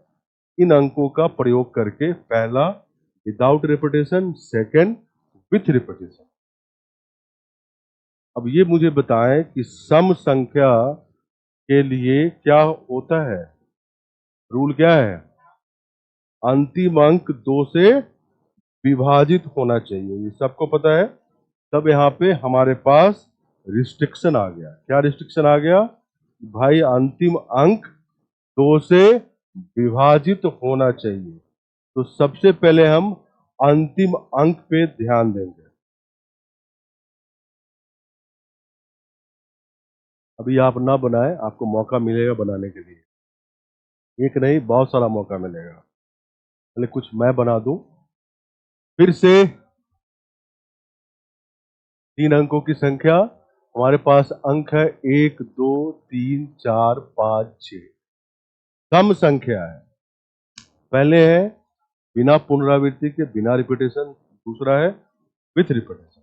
इन अंकों का प्रयोग करके? पहला without repetition, second with repetition. अब ये मुझे बताएं कि सम संख्या के लिए क्या होता है, रूल क्या है? अंतिम अंक 2 से विभाजित होना चाहिए, ये सबको पता है। तब यहाँ पे हमारे पास रिस्ट्रिक्शन आ गया। क्या रिस्ट्रिक्शन आ गया? भाई अंतिम अंक 2 से विभाजित होना चाहिए। तो सबसे पहले हम अंतिम अंक पे ध्यान देंगे। अभी आप ना बनाए, आपको मौका मिलेगा बनाने के लिए, एक नहीं बहुत सारा मौका मिलेगा। पहले कुछ मैं बना दूं, फिर से 3 अंकों की संख्या। हमारे पास अंक है 1, 2, 3, 4, 5, 6, सम संख्या है। पहले है बिना पुनरावृत्ति के, बिना रिपीटेशन। दूसरा है विथ रिपीटेशन।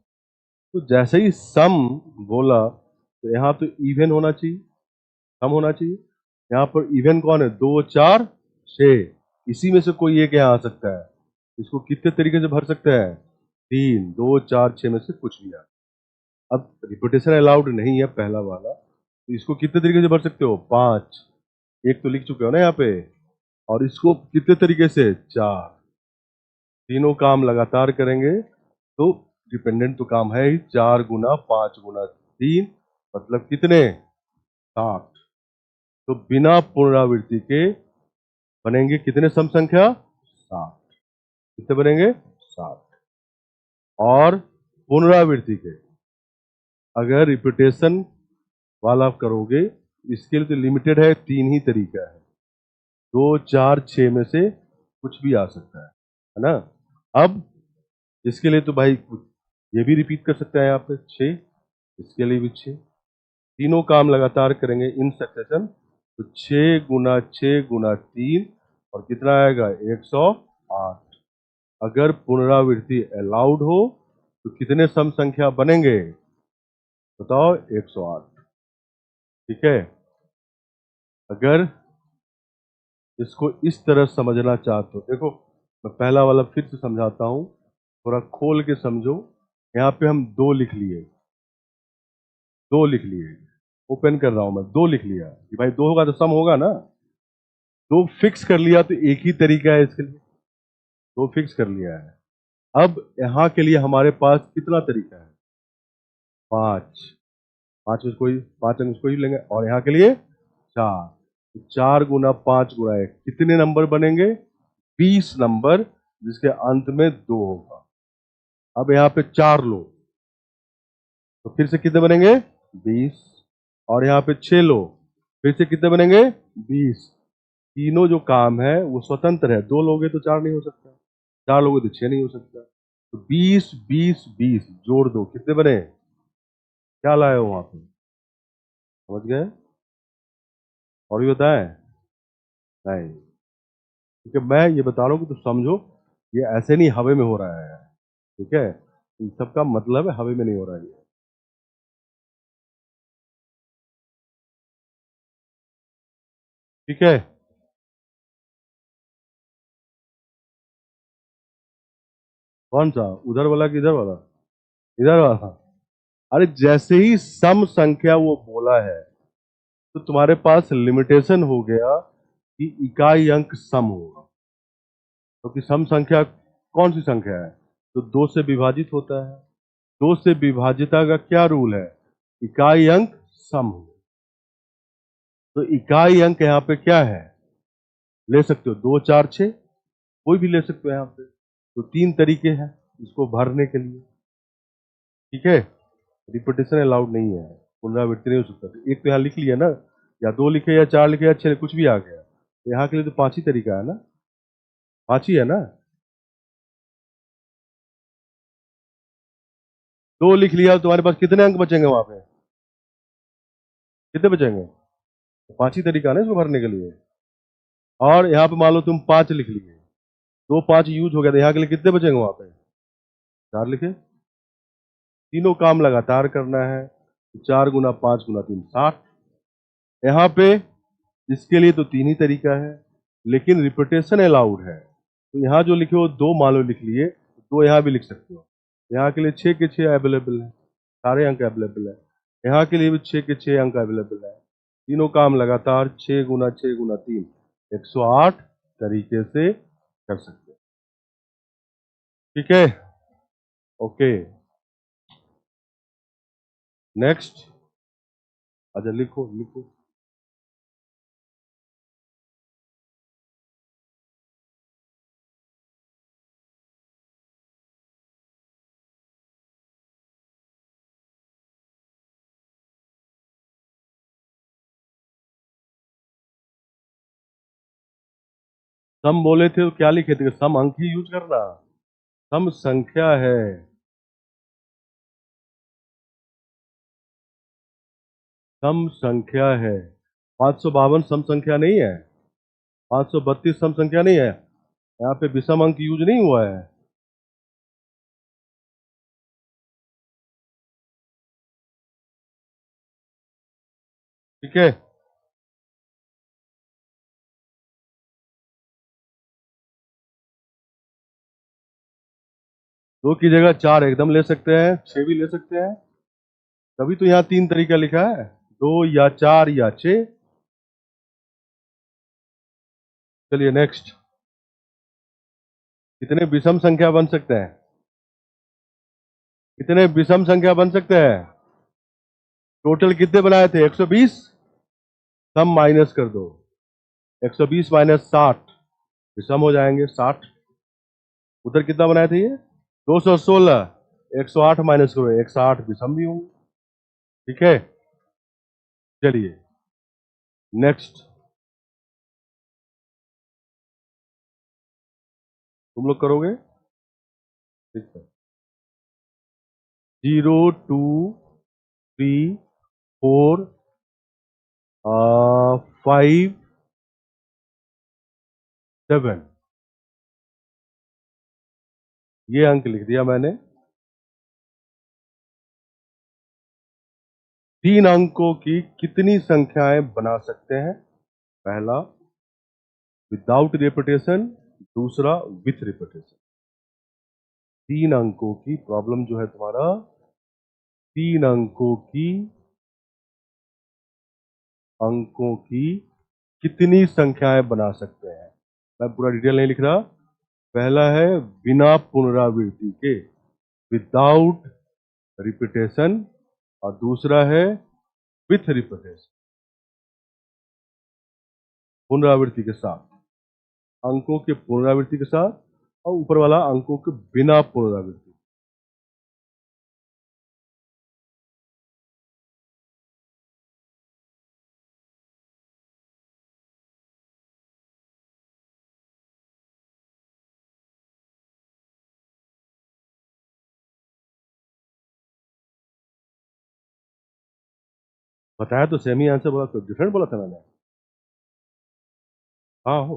तो जैसे ही सम बोला तो यहाँ तो इवन होना चाहिए, सम होना चाहिए। यहाँ पर इवन कौन है? 2, 4, 6, इसी में से कोई एक यहाँ आ सकता है। इसको कितने तरीके से भर सकते हैं? 3, 2, 4, 6 में से कुछ भी आ। अब रिपीटेशन अलाउड नहीं है पहला वाला, तो इसको कितने तरीके से भर सकते हो? 5, एक तो लिख चुके हो ना यहाँ पे। और इसको कितने तरीके से? 4। तीनों काम लगातार करेंगे तो डिपेंडेंट तो काम है ही। 4 गुना 5 गुना 3 मतलब कितने? 7। तो बिना पुनरावृत्ति के बनेंगे कितने सम संख्या? 7। कितने बनेंगे? 7। और पुनरावृत्ति के अगर रिपीटेशन वाला करोगे, इसके लिए तो लिमिटेड है, 3 ही तरीका है। 2, 4, 6 में से कुछ भी आ सकता है ना। अब इसके लिए तो भाई ये भी रिपीट कर सकते हैं यहाँ पे 6, इसके लिए भी 6। तीनों काम लगातार करेंगे इन सक्सेशन, तो 6 गुना 6 गुना 3 और कितना आएगा? 108। अगर पुनरावृत्ति अलाउड हो तो कितने सम संख्या बनेंगे? बताओ। 108, ठीक है। अगर इसको इस तरह समझना चाहते हो, देखो मैं पहला वाला फिर से समझाता हूं, थोड़ा खोल के समझो। यहाँ पे हम 2 लिख लिए, 2 लिख लिए, ओपन कर रहा हूं मैं, 2 लिख लिया कि भाई 2 होगा तो सम होगा ना। 2 फिक्स कर लिया तो एक ही तरीका है इसके लिए, 2 फिक्स कर लिया है। अब यहाँ के लिए हमारे पास कितना तरीका है? 5। 5 में कोई 5 अंक कोई लेंगे, और यहाँ के लिए 4। 4 गुना 5 गुना 1 कितने नंबर बनेंगे? 20 नंबर, जिसके अंत में 2 होगा। अब यहाँ पे 4 लो तो फिर से कितने बनेंगे? 20। और यहाँ पे 6 लो, फिर से कितने बनेंगे? 20। तीनों जो काम है वो स्वतंत्र है। 2 लोगे तो 4 नहीं हो सकता, 4 लोगे तो 6 नहीं हो सकता। तो 20, 20, 20 जोड़ दो, कितने बने? क्या लाए हो वहां पे? समझ गए? और भी बताएं? नहीं, क्योंकि मैं ये बता रहा हूँ कि तो समझो, ये ऐसे नहीं हवा में हो रहा है, ठीक है। इन सबका मतलब है हवा में नहीं हो रहा है ये। ठीक है। कौन सा? उधर वाला कि इधर वाला? इधर वाला। अरे जैसे ही सम संख्या वो बोला है तो तुम्हारे पास लिमिटेशन हो गया कि इकाई अंक सम होगा। क्योंकि सम संख्या कौन सी संख्या है? तो 2 से विभाजित होता है। 2 से विभाजिता का क्या रूल है? इकाई अंक सम हो। तो इकाई अंक यहाँ पे क्या है? ले सकते हो 2, 4, 6। कोई भी ले सकते हो यहाँ पे। तो 3 तरीके हैं इसको भरने के लिए, ठीक है। रिपीटेशन अलाउड नहीं है, पुनरावृत्ति नहीं हो सकता। तो एक तो यहाँ लिख लिया ना, या 2 लिखे या 4 लिखे या 6, कुछ भी आ गया। तो यहाँ के लिए तो 5 ही तरीका है ना, 5 ही है ना। 2 लिख लिया तो तुम्हारे पास कितने अंक बचेंगे वहां पे, कितने बचेंगे? 5 ही तरीका है ना इसको भरने के लिए। और यहाँ पे मान लो तुम 5 लिख लिए, 2 5 यूज हो गया, तो यहाँ के लिए कितने बचेंगे वहां पे? 4 लिखे। तीनों काम लगातार करना है, 4 गुना 5 गुना 3 60। यहाँ पे इसके लिए तो 3 ही तरीका है, लेकिन रिपीटेशन अलाउड है। तो यहाँ जो लिखे हो 2 मान लो लिख लिए, 2 यहाँ भी लिख सकते हो। यहाँ के लिए 6 के 6 अवेलेबल है, सारे अंक अवेलेबल है। यहाँ के लिए भी 6 के 6 अंक अवेलेबल है। तीनों काम लगातार 6 गुना 3 108 तरीके से कर सकते हैं, ठीक है। Okay, next. अच्छा लिखो लिखो। सम बोले थे तो क्या लिखे थे? सम अंक ही यूज करना, सम संख्या है। सम संख्या है। 552 सम संख्या नहीं है, 532 सम संख्या नहीं है। यहाँ पे विषम अंक यूज नहीं हुआ है। ठीक है, 2 की जगह 4 एकदम ले सकते हैं, 6 भी ले सकते हैं। तभी तो यहाँ 3 तरीका लिखा है, 2 या 4 या 6। चलिए नेक्स्ट। कितने विषम संख्या बन सकते हैं? कितने विषम संख्या बन सकते हैं? टोटल कितने बनाए थे? 120। सम माइनस कर दो, 120 माइनस 60, विषम हो जाएंगे 60। उधर कितना बनाए थे ये? 216। 108 माइनस करो, 160 विषम भी होंगे, ठीक है। चलिए नेक्स्ट। तुम लोग करोगे, ठीक है। 0 2 3 4 5 7, ये अंक लिख दिया मैंने। 3 अंकों की कितनी संख्याएं बना सकते हैं? पहला विदाउट रिपीटेशन, दूसरा विथ रिपीटेशन। 3 अंकों की प्रॉब्लम जो है तुम्हारा, 3 अंकों की कितनी संख्याएं बना सकते हैं। मैं पूरा डिटेल नहीं लिख रहा। पहला है बिना पुनरावृत्ति के, विदाउट रिपीटेशन, और दूसरा है विथ रिपीटेशन, पुनरावृत्ति के साथ। अंकों के पुनरावृत्ति के साथ, और ऊपर वाला अंकों के बिना पुनरावृत्ति। बताया तो सेमी आंसर बोला, तो डिफरेंट बोला था मैंने। हाँ हो,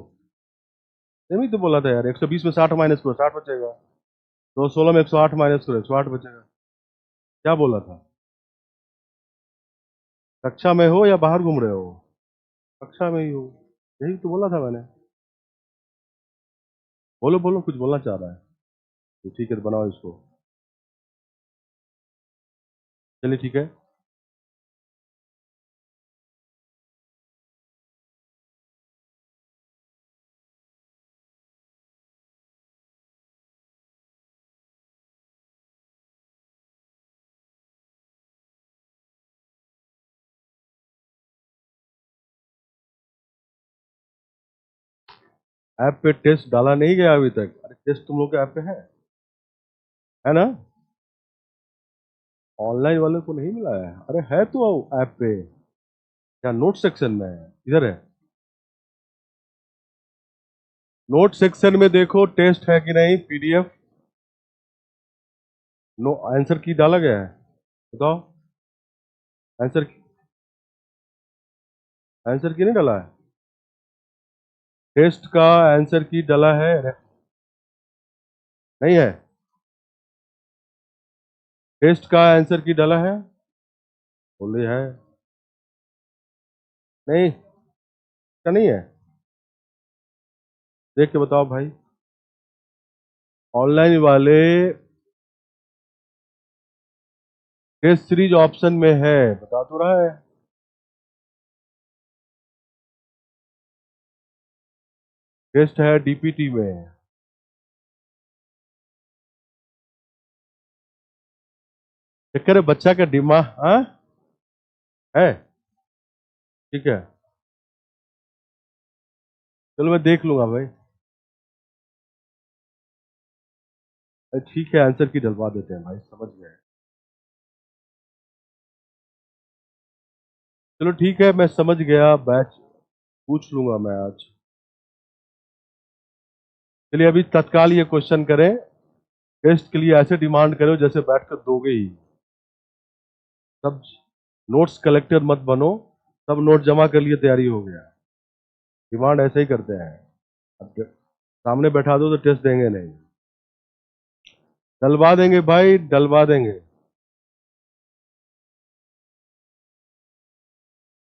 सेमी तो बोला था यार। 120 में 60 माइनस करो, 60 बचेगा। 216 में 108 माइनस करो, 108 बचेगा। क्या बोला था? कक्षा में हो या बाहर घूम रहे हो? कक्षा में ही हो, यही तो बोला था मैंने। बोलो बोलो, कुछ बोलना चाह रहा है तो ठीक है, तो बनाओ इसको। चलिए ठीक है। ऐप पे टेस्ट डाला नहीं गया अभी तक। अरे टेस्ट तुम लोग के ऐप पे है ना? ऑनलाइन वाले को नहीं मिला है? अरे है तो ऐप पे, या नोट सेक्शन में है? इधर है, नोट सेक्शन में देखो, टेस्ट है कि नहीं, पीडीएफ। नो, आंसर की डाला गया है? बताओ, आंसर, आंसर की नहीं डाला है? टेस्ट का आंसर की डाला है? नहीं है? टेस्ट का आंसर की डाला है? बोले है। नहीं, क्या नहीं है? देख के बताओ भाई। ऑनलाइन वाले टेस्ट सीरीज ऑप्शन में है, बता तो रहा है। टेस्ट है डीपीटी में। चक्कर है बच्चा का दिमाग, हाँ है। ठीक है, चलो मैं देख लूंगा भाई। ठीक है, आंसर की डलवा देते हैं भाई, समझ गए। चलो ठीक है, मैं समझ गया, बैच पूछ लूंगा मैं आज। चलिए अभी तत्काल ये क्वेश्चन करें। टेस्ट के लिए ऐसे डिमांड करो जैसे बैठकर दोगे ही। सब नोट्स कलेक्टर मत बनो, सब नोट जमा कर लिए, तैयारी हो गया। डिमांड ऐसे ही करते हैं। अब सामने बैठा दो तो टेस्ट देंगे नहीं। डलवा देंगे भाई, डलवा देंगे।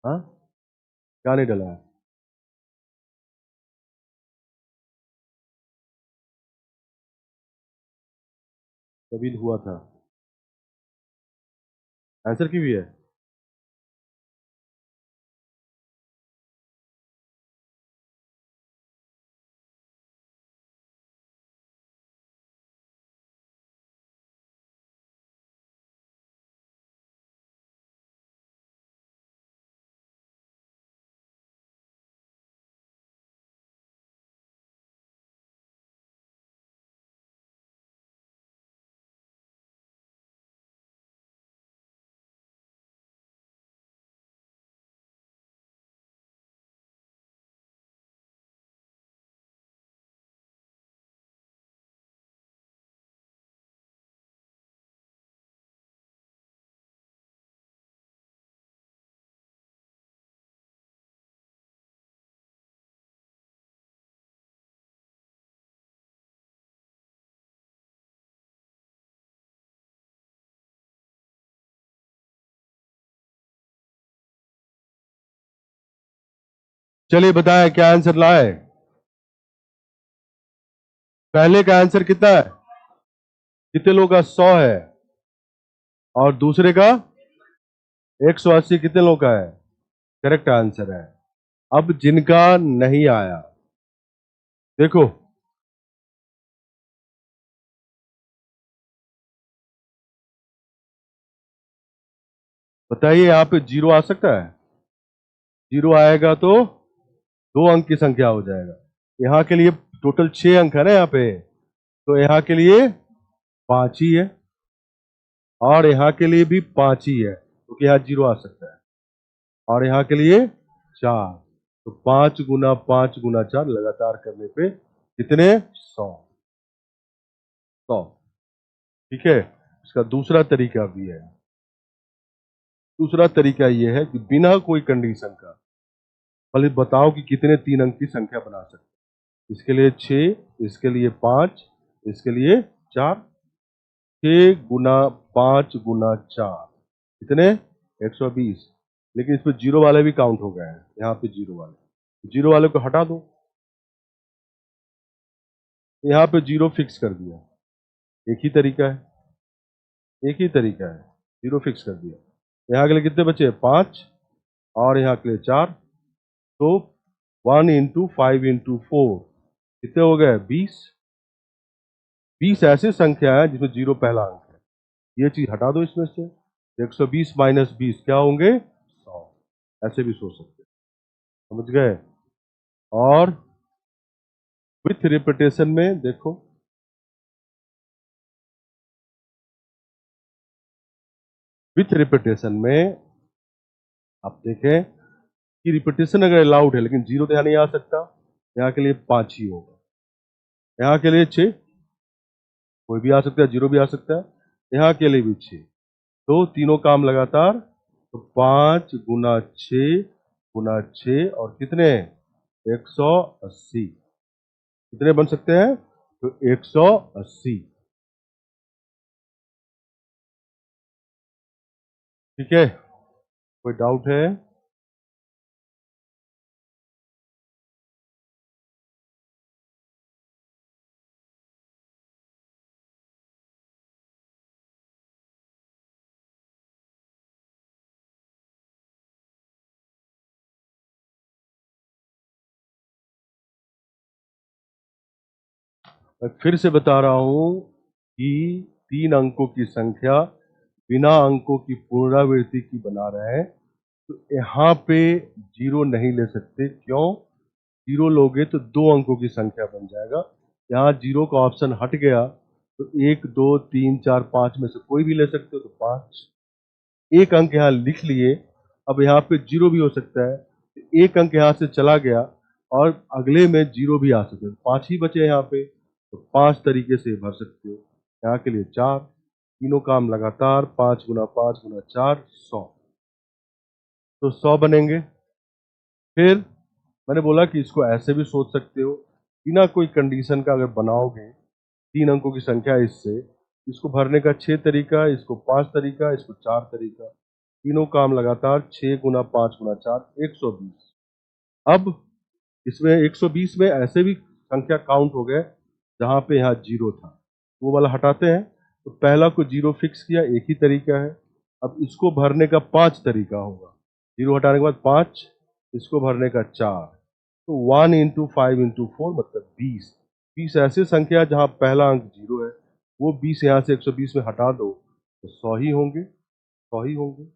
हाँ, क्या नहीं डला है? तभी हुआ था। आंसर की भी है? चलिए बताएं क्या आंसर लाए। पहले का आंसर कितना है? कितने लोगों का? 100 है। और दूसरे का 180। कितने लोगों का है? करेक्ट आंसर है। अब जिनका नहीं आया, देखो, बताइए, यहाँ पे जीरो आ सकता है? जीरो आएगा तो 2 अंक की संख्या हो जाएगा। यहाँ के लिए टोटल 6 अंक है ना यहाँ पे, तो यहाँ के लिए 5 ही है, और यहाँ के लिए भी 5 ही है, क्योंकि यहाँ जीरो आ सकता है। और यहाँ के लिए 4, तो 5 गुना 5 गुना 4 लगातार करने पे कितने? 100। 100। ठीक है, इसका दूसरा तरीका भी है। दूसरा तरीका यह है कि बिना कोई कंडीशन का पहले बताओ कि कितने 3 अंक की संख्या बना सकते हैं। इसके लिए 6, इसके लिए 5, इसके लिए 4। 6 गुना 5 गुना 4 कितने? 120। लेकिन इसमें जीरो वाले भी काउंट हो गए हैं, यहाँ पे जीरो वाले को हटा दो, यहाँ पे जीरो फिक्स कर दिया। एक ही तरीका है, एक ही तरीका है, जीरो फिक्स कर दिया। यहाँ के लिए कितने बचे? 5, और यहाँ के लिए 4। तो 1 × 5 × 4 कितने हो गए? 20। 20 ऐसे संख्या है जिसमें जीरो पहला अंक है। ये चीज हटा दो इसमें से। 120 माइनस 20 क्या होंगे? 100। ऐसे भी सोच सकते हैं, समझ गए? और विथ रिपीटेशन में देखो, विथ रिपीटेशन में आप देखें कि रिपीटेशन अगर अलाउड है, लेकिन जीरो तो यहाँ नहीं आ सकता, यहाँ के लिए 5 ही होगा, यहाँ के लिए 6, कोई भी आ सकता है, जीरो भी आ सकता है, यहाँ के लिए भी 6, तो तीनों काम लगातार, तो 5 गुना 6 गुना 6 और कितने, 180, कितने बन सकते हैं, तो 180। ठीक है, कोई डाउट है? मैं फिर से बता रहा हूं कि 3 अंकों की संख्या बिना अंकों की पुनरावृत्ति की बना रहे हैं, तो यहाँ पे जीरो नहीं ले सकते। क्यों? जीरो लोगे तो 2 अंकों की संख्या बन जाएगा, यहाँ जीरो का ऑप्शन हट गया, तो 1 2 3 4 5 में से कोई भी ले सकते हो, तो 5, एक अंक यहाँ लिख लिए। अब यहाँ पे जीरो भी हो सकता है, तो एक अंक यहाँ से चला गया और अगले में जीरो भी आ सकते हैं, 5 ही बचे यहाँ पे, तो 5 तरीके से भर सकते हो। यहाँ के लिए 4, तीनों काम लगातार, 5 गुना 5 गुना 4, 100, तो 100 बनेंगे। फिर मैंने बोला कि इसको ऐसे भी सोच सकते हो, बिना कोई कंडीशन का अगर बनाओगे 3 अंकों की संख्या है इससे, इसको भरने का 6 तरीका, इसको 5 तरीका, इसको 4 तरीका, तीनों काम लगातार, 6 गुना 5 गुना 4, 120। अब इसमें 120 में ऐसे भी संख्या काउंट हो गए जहां पे यहाँ जीरो था, वो वाला हटाते हैं, तो पहला को जीरो फिक्स किया, एक ही तरीका है। अब इसको भरने का 5 तरीका होगा, जीरो हटाने के बाद 5, इसको भरने का 4, तो 1 × 5 × 4 मतलब 20। 20 ऐसे संख्या जहां पहला अंक जीरो है, वो 20 यहाँ से 120 में हटा दो तो 100 ही होंगे, 100 ही होंगे।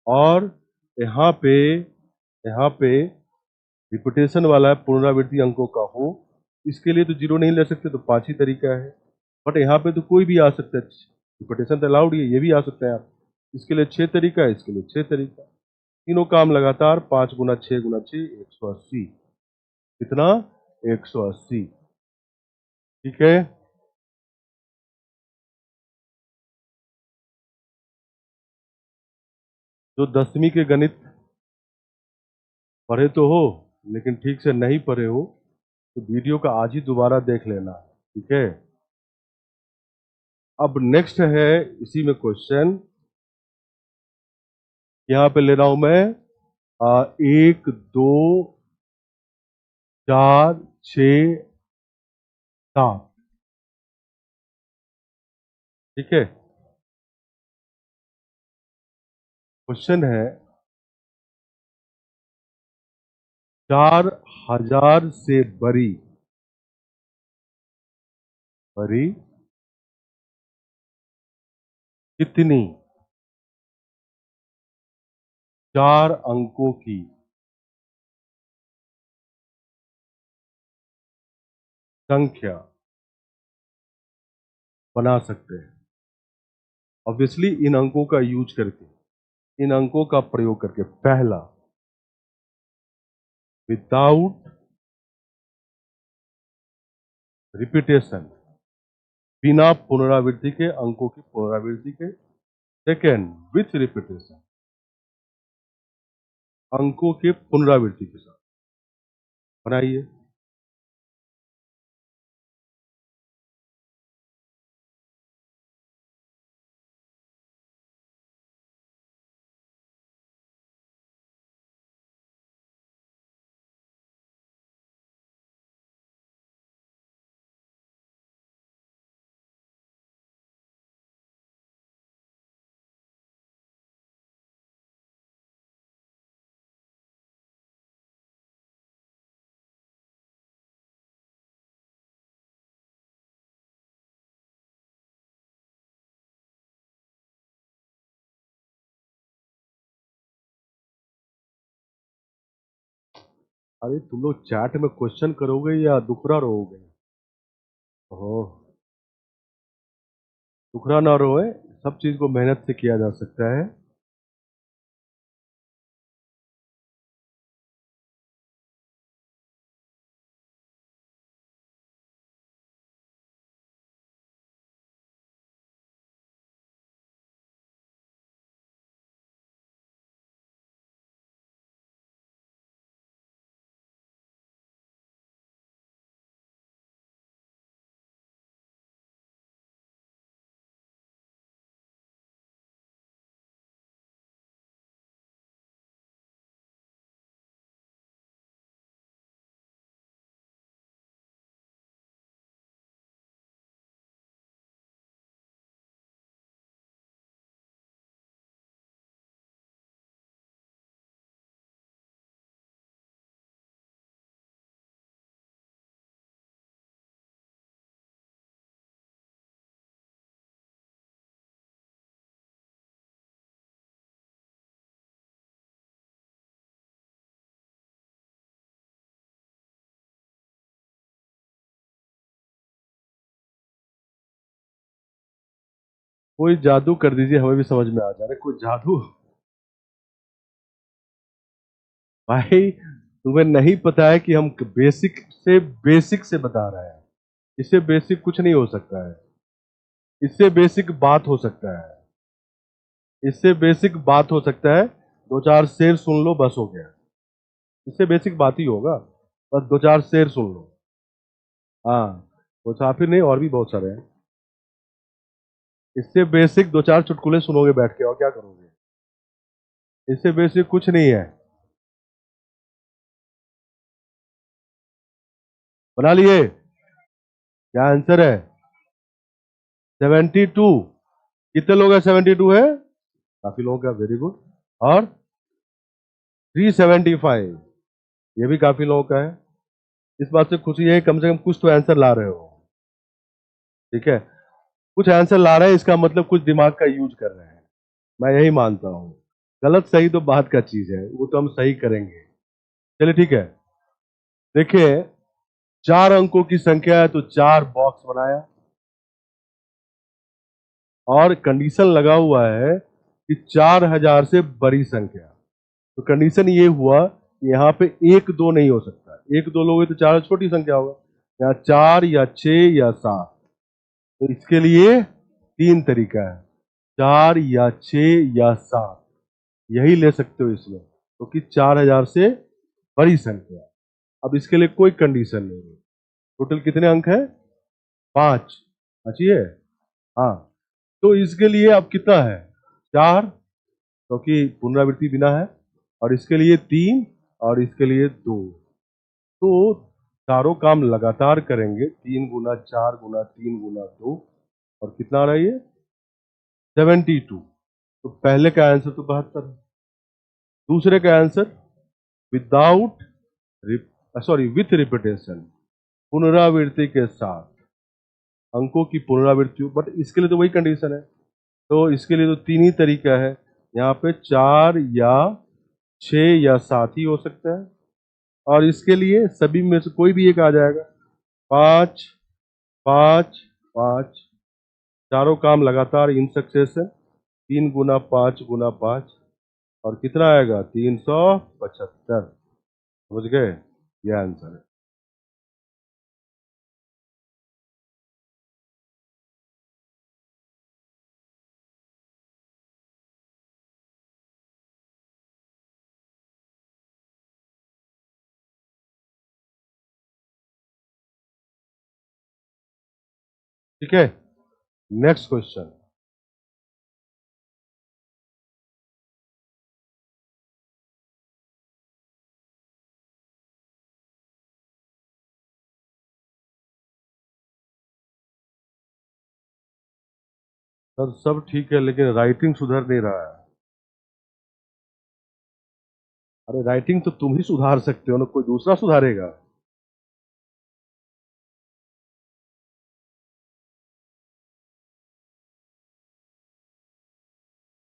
और यहाँ पे, यहाँ पे रिपीटेशन वाला है, पुनरावृत्ति अंकों का हो, इसके लिए तो जीरो नहीं ले सकते, तो 5 ही तरीका है। बट यहाँ पे तो कोई भी आ सकता है, रिपीटेशन तो अलाउड है, ये भी आ सकता है आप, इसके लिए 6 तरीका है, इसके लिए 6 तरीका, तीनों काम लगातार, 5 गुना 6 गुना 6, 180, कितना, 180। ठीक है, जो 10वीं के गणित पढ़े तो हो लेकिन ठीक से नहीं पढ़े हो, तो वीडियो का आज ही दोबारा देख लेना। ठीक है, अब नेक्स्ट है इसी में क्वेश्चन, यहाँ पे ले रहा हूं मैं 1 2 4 6 7। ठीक है, क्वेश्चन है 4000 से बड़ी बड़ी कितनी 4 अंकों की संख्या बना सकते हैं। ऑब्वियसली इन अंकों का यूज करके, इन अंकों का प्रयोग करके, पहला विदाउट रिपीटेशन, बिना पुनरावृत्ति के, अंकों की पुनरावृत्ति के। सेकेंड, विथ रिपीटेशन, अंकों के पुनरावृत्ति के साथ बनाइए। अरे तुम लोग चैट में क्वेश्चन करोगे या दुखरा रहोगे? ओह, दुखरा ना रोए, सब चीज को मेहनत से किया जा सकता है। कोई जादू कर दीजिए, हमें भी समझ में आ जा रहा है कोई जादू। भाई तुम्हें नहीं पता है कि हम बेसिक से बता रहे हैं। इससे बेसिक कुछ नहीं हो सकता है। इससे बेसिक बात हो सकता है। इससे बेसिक बात हो सकता है, दो चार शेर सुन लो बस हो गया। इससे बेसिक बात ही होगा, बस दो चार शेर सुन लो। हाँ, मुसाफिर नहीं और भी बहुत सारे हैं। इससे बेसिक दो चार चुटकुले सुनोगे बैठ के और क्या करोगे? इससे बेसिक कुछ नहीं है। बना लिए? क्या आंसर है? 72। कितने लोग हैं? 72 है, काफी लोगों का, वेरी गुड। और 375, ये भी काफी लोगों का है। इस बात से खुशी है, कम से कम कुछ तो आंसर ला रहे हो। ठीक है, कुछ आंसर ला रहे हैं, इसका मतलब कुछ दिमाग का यूज कर रहे हैं। मैं यही मानता हूं। गलत सही तो बात का चीज है, वो तो हम सही करेंगे। चलिए ठीक है। देखिए, चार अंकों की संख्या है तो चार बॉक्स बनाया, और कंडीशन लगा हुआ है कि 4000 से बड़ी संख्या। तो कंडीशन ये हुआ कि यहाँ पे एक दो नहीं हो सकता, एक दो लोगे तो चार छोटी संख्या होगा, या चार या छह या सात। तो इसके लिए तीन तरीका है, चार या छह या सात, यही ले सकते हो इसमें, क्योंकि 4000 से बड़ी संख्या। अब इसके लिए कोई कंडीशन नहीं है। टोटल कितने अंक है? पांच। अच्छी है। हाँ, तो इसके लिए अब कितना है? चार, क्योंकि पुनरावृत्ति बिना है, और इसके लिए तीन, और इसके लिए दो। तो चारों काम लगातार करेंगे, तीन गुना चार गुना तीन गुना दो, और कितना आ रहा है ये? 72। तो पहले का आंसर तो 72 है। दूसरे का answer without, sorry, with repetition, पुनरावृत्ति के साथ, अंकों की पुनरावृत्ति। बट इसके लिए तो वही कंडीशन है, तो इसके लिए तो तीन ही तरीका है। यहाँ पे चार या छह या सात ही हो सकता है, और इसके लिए सभी में से कोई भी एक आ जाएगा। पांच, पांच, पांच, चारों काम लगातार इन सक्सेशन, तीन गुना पांच गुना पांच, और कितना आएगा? 375। समझ गए? यह आंसर है। ठीक है, नेक्स्ट क्वेश्चन। सर सब ठीक है, लेकिन राइटिंग सुधर नहीं रहा है। अरे राइटिंग तो तुम ही सुधार सकते हो ना, कोई दूसरा सुधारेगा?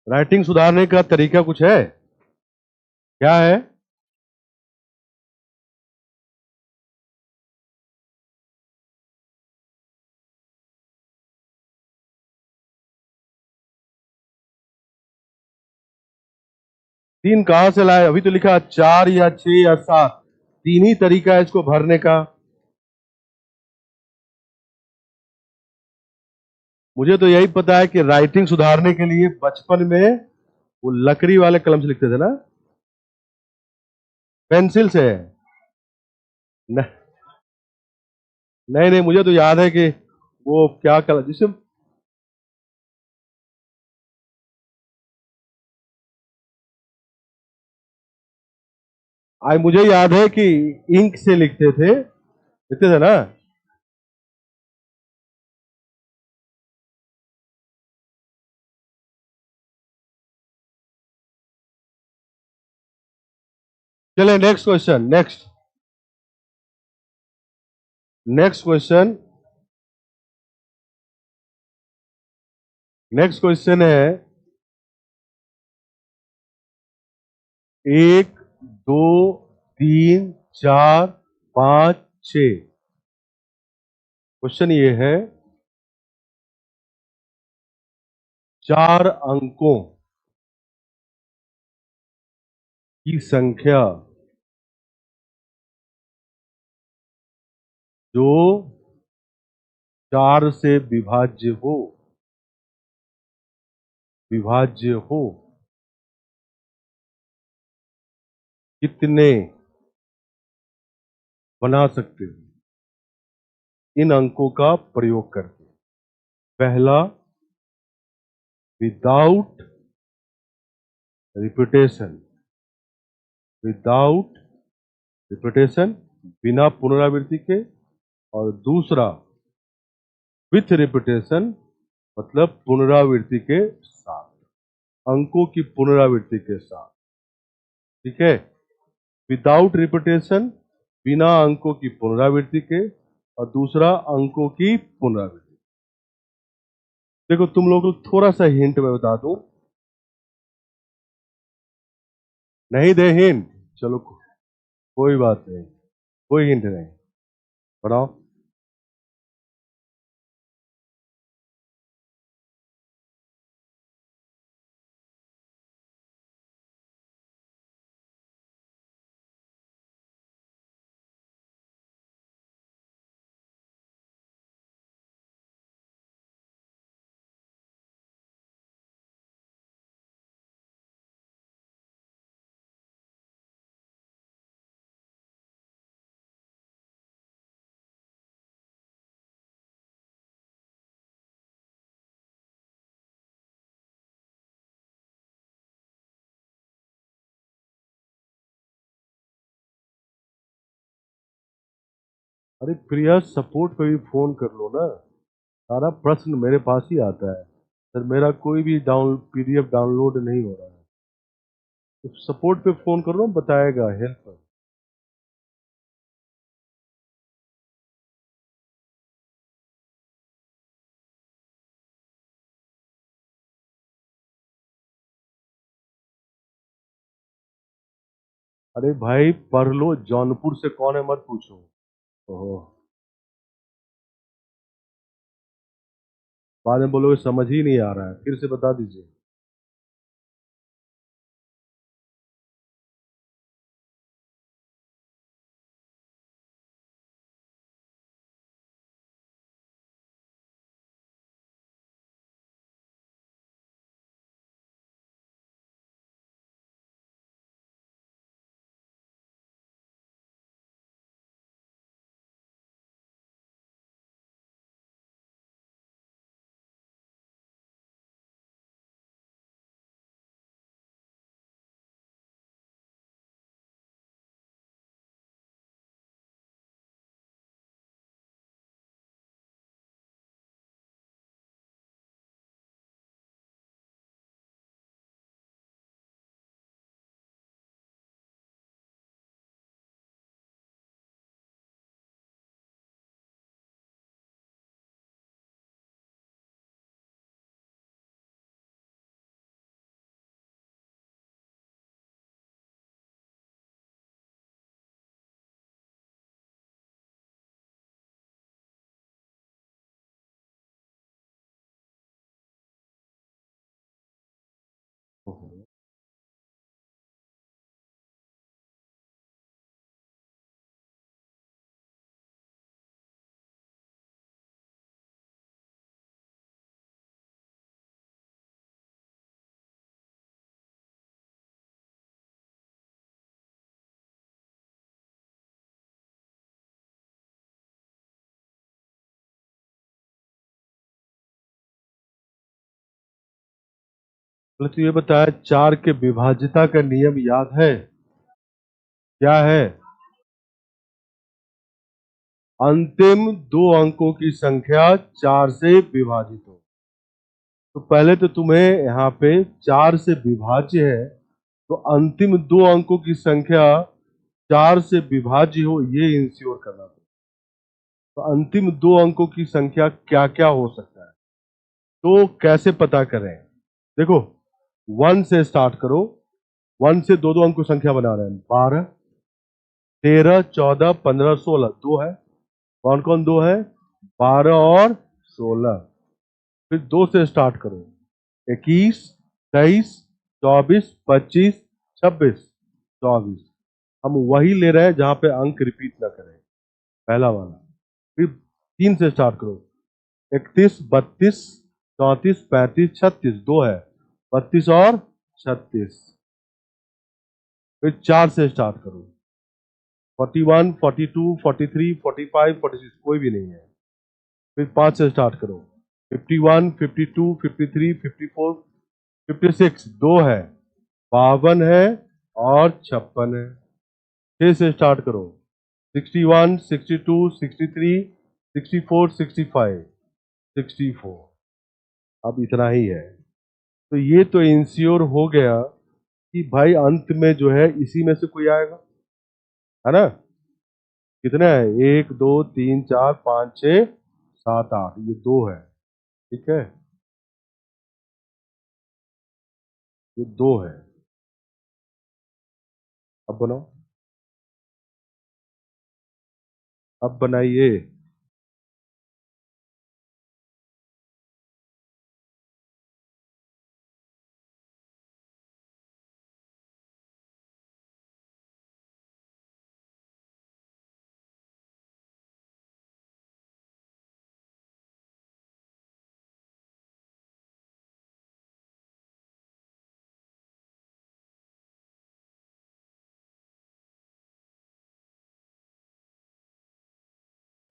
राइटिंग सुधारने का तरीका कुछ है? क्या है? तीन कहां से लाए? अभी तो लिखा 4 या 6 या 7, तीन ही तरीका है इसको भरने का। मुझे तो यही पता है कि राइटिंग सुधारने के लिए बचपन में वो लकड़ी वाले कलम से लिखते थे ना, पेंसिल से। न, नहीं नहीं, मुझे तो याद है कि वो क्या कलम जिसे, आज मुझे याद है कि इंक से लिखते थे ना। चले next question, next question. Next question है, 1, 2, 3, 4, 5, 6। क्वेश्चन ये है, 4 अंकों की संख्या जो 4 से विभाज्य हो कितने बना सकते हैं इन अंकों का प्रयोग करके? पहला, विदाउट रिपीटेशन, विदाउट रिपीटेशन, बिना पुनरावृत्ति के। और दूसरा, विथ रिपीटेशन, मतलब पुनरावृत्ति के साथ, अंकों की पुनरावृत्ति के साथ। ठीक है, विदाउट रिपीटेशन, बिना अंकों की पुनरावृत्ति के, और दूसरा अंकों की पुनरावृत्ति। देखो तुम लोगों को थोड़ा सा हिंट मैं बता दूं। नहीं दे हिंट? चलो कोई बात नहीं, कोई हिंट नहीं, बताओ। अरे प्रिया, सपोर्ट पे भी फोन कर लो ना, सारा प्रश्न मेरे पास ही आता है। सर मेरा कोई भी पीडीएफ डाउनलोड नहीं हो रहा है, तो सपोर्ट पे फोन कर लो, बताएगा, हेल्प। अरे भाई पढ़ लो, जौनपुर से कौन है मत पूछो। ओहो, बाद में बोलोगे समझ ही नहीं आ रहा है, फिर से बता दीजिए। बोले तो ये बताया, 4 के विभाज्यता का नियम याद है? क्या है? अंतिम 2 अंकों की संख्या 4 से विभाजित हो। तो पहले तो तुम्हें यहाँ पे 4 से विभाज्य है, तो अंतिम 2 अंकों की संख्या 4 से विभाज्य हो, ये इंश्योर करना पड़ेगा। तो अंतिम 2 अंकों की संख्या क्या क्या हो सकता है, तो कैसे पता करें? देखो, 1 से स्टार्ट करो। 1 से दो दो अंक की संख्या बना रहे हैं। 12, 13, 14, 15, 16 दो है। कौन कौन दो है? 12 और 16। फिर 2 से स्टार्ट करो। 21, 23, 24, 25, 26, 24। हम वही ले रहे हैं जहां पे अंक रिपीट ना करें, पहला वाला। फिर 3 से स्टार्ट करो। 31, 32, 34, 35, 36 दो है। 32 और 36। फिर 4 से स्टार्ट करो। 41, 42, 43, 45, 46 कोई भी नहीं है। फिर 5 से स्टार्ट करो। 51, 52, 53, 54, 56 दो है। 52 है और 56 है। 6 से स्टार्ट करो। 61, 62, 63, 64, 65, 64। अब इतना ही है। तो ये तो इंश्योर हो गया कि भाई अंत में जो है इसी में से कोई आएगा, है ना? कितने हैं? 1, 2, 3, 4, 5, 6, 7, 8, ये दो है। ठीक है, ये दो है। अब बनाओ, अब बनाइए।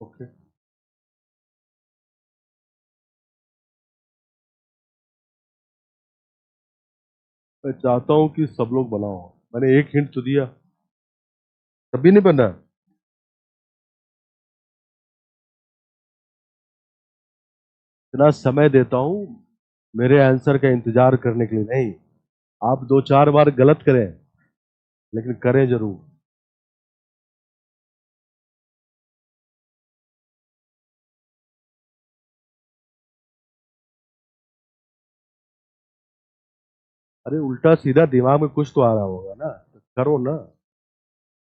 ओके, मैं चाहता हूं कि सब लोग बनाओ। मैंने एक हिंट तो दिया, तभी नहीं बना। इतना समय देता हूं मेरे आंसर का इंतजार करने के लिए, नहीं। आप 2-4 बार गलत करें, लेकिन करें जरूर। अरे उल्टा सीधा दिमाग में कुछ तो आ रहा होगा ना, तो करो ना।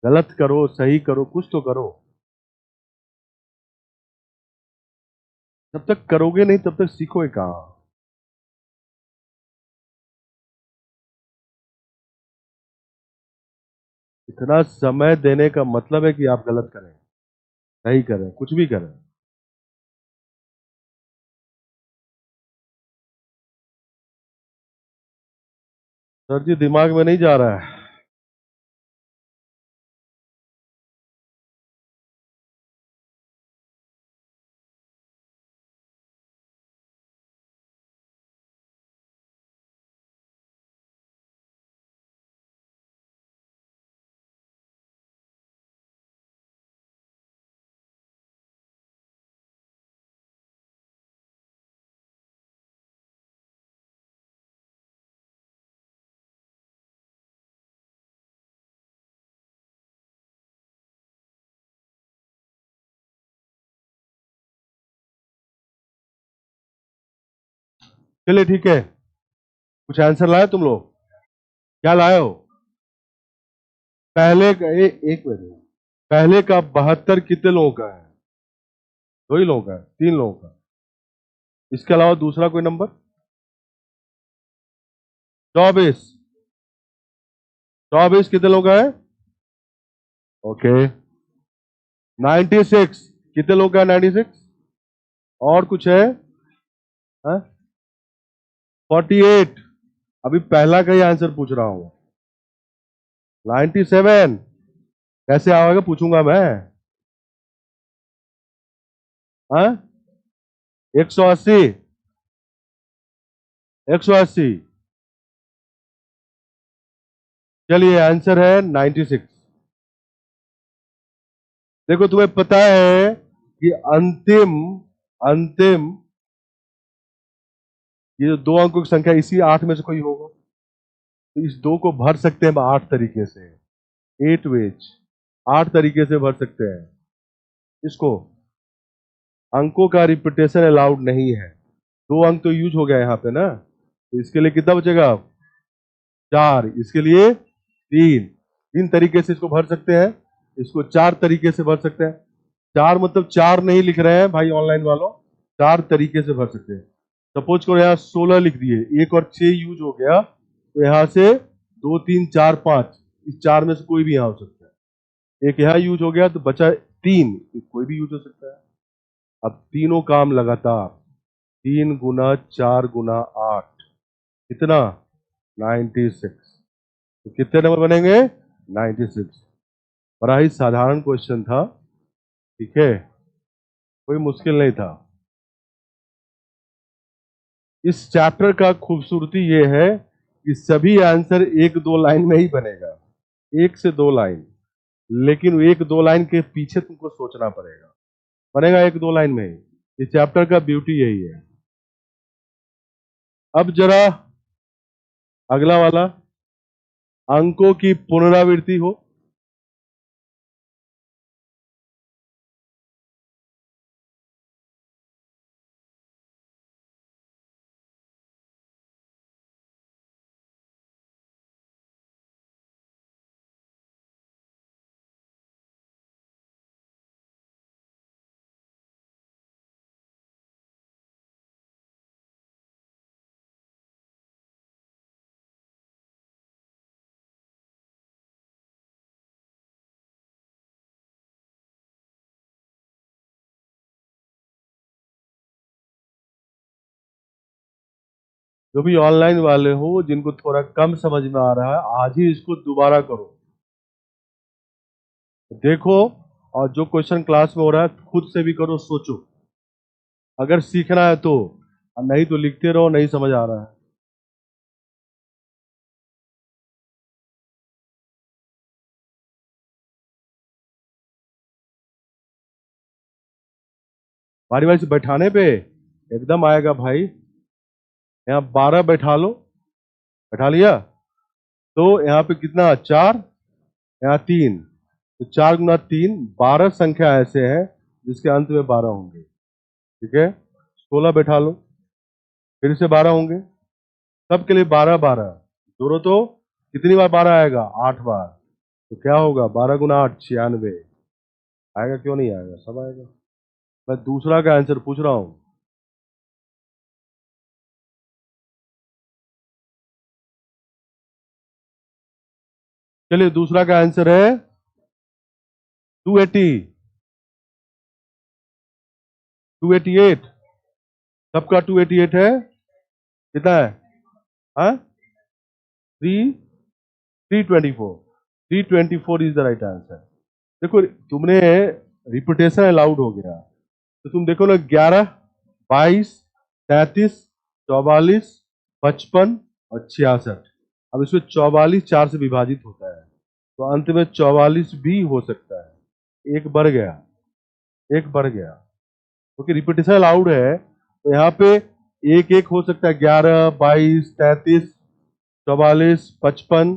गलत करो, सही करो, कुछ तो करो। जब तक करोगे नहीं तब तक सीखोगे कहाँ? इतना समय देने का मतलब है कि आप गलत करें, सही करें, कुछ भी करें। सर जी, दिमाग में नहीं जा रहा है। चलिए ठीक है, कुछ आंसर लाए तुम लोग? क्या लाए हो? पहले का एक मिनट, पहले का 72 कितने लोगों का है? दो ही लोगों का है, 3 लोगों का? इसके अलावा दूसरा कोई नंबर? 24। 24 कितने लोगों का है? ओके। 96 कितने लोगों का है? 96 और कुछ है? 48। अभी पहला का ही आंसर पूछ रहा हूं। 97 कैसे आएगा पूछूंगा मैं। हाँ, 180। 180। चलिए आंसर है 96। देखो तुम्हें पता है कि अंतिम अंतिम ये जो दो अंकों की संख्या इसी 8 में से कोई होगा, तो इस 2 को भर सकते हैं हम 8 तरीके से, 8 वेज, 8 तरीके से भर सकते हैं इसको। अंकों का रिपीटेशन अलाउड नहीं है। 2 अंक तो यूज हो गया यहाँ पे ना, तो इसके लिए कितना बचेगा? 4। इसके लिए 3। 3 तरीके से इसको भर सकते हैं, इसको 4 तरीके से भर सकते हैं। 4 मतलब 4 नहीं लिख रहे हैं भाई ऑनलाइन वालों, 4 तरीके से भर सकते हैं। सपोज करो यहाँ 16 लिख दिए, 1 और 6 यूज हो गया, तो यहाँ से 2 3 4 5, इस 4 में से कोई भी यहाँ हो सकता है। एक यहाँ यूज हो गया तो बचा 3, कोई भी यूज हो सकता है। अब तीनों काम लगातार, 3 गुना 4 गुना 8, कितना? 96। तो कितने नंबर बनेंगे? 96। बड़ा ही साधारण क्वेश्चन था, ठीक है, कोई मुश्किल नहीं था। इस चैप्टर का खूबसूरती ये है कि सभी आंसर 1-2 लाइन में ही बनेगा, 1 से 2 लाइन, लेकिन 1-2 लाइन के पीछे तुमको सोचना पड़ेगा, बनेगा 1-2 लाइन में ही। इस चैप्टर का ब्यूटी यही है। अब जरा अगला वाला, अंकों की पुनरावृत्ति हो। जो भी ऑनलाइन वाले हो, जिनको थोड़ा कम समझ में आ रहा है, आज ही इसको दोबारा करो, देखो, और जो क्वेश्चन क्लास में हो रहा है खुद से भी करो, सोचो, अगर सीखना है तो, और नहीं तो लिखते रहो, नहीं समझ आ रहा है। बारी बारी से बैठाने पे एकदम आएगा भाई। यहाँ 12 बैठा लो, बैठा लिया, तो यहाँ पे कितना? 4, यहाँ 3, तो 4 गुना 3, 12 संख्या ऐसे हैं जिसके अंत में 12 होंगे, ठीक है। 16 बैठा लो, फिर से 12 होंगे, सबके लिए 12 12 जोड़ो तो कितनी बार 12 आएगा? 8 बार। तो क्या होगा? 12 गुना 8, 96 आएगा। क्यों नहीं आएगा? सब आएगा। मैं दूसरा का आंसर पूछ रहा हूं। चलिए दूसरा का आंसर है 280, 288। सबका 288 है, कितना है? हाँ, 3 324, 324 इज द राइट आंसर। देखो तुमने रिपीटेशन अलाउड हो गया, तो तुम देखो ना, 11 22 33 44 55 और 66। अब इसमें 44 4 से विभाजित होता है, तो अंत में 44 भी हो सकता है, एक बढ़ गया, एक बढ़ गया, क्योंकि रिपीटेशन अलाउड है, तो यहाँ पे एक एक हो सकता है, 11 22 33 44 55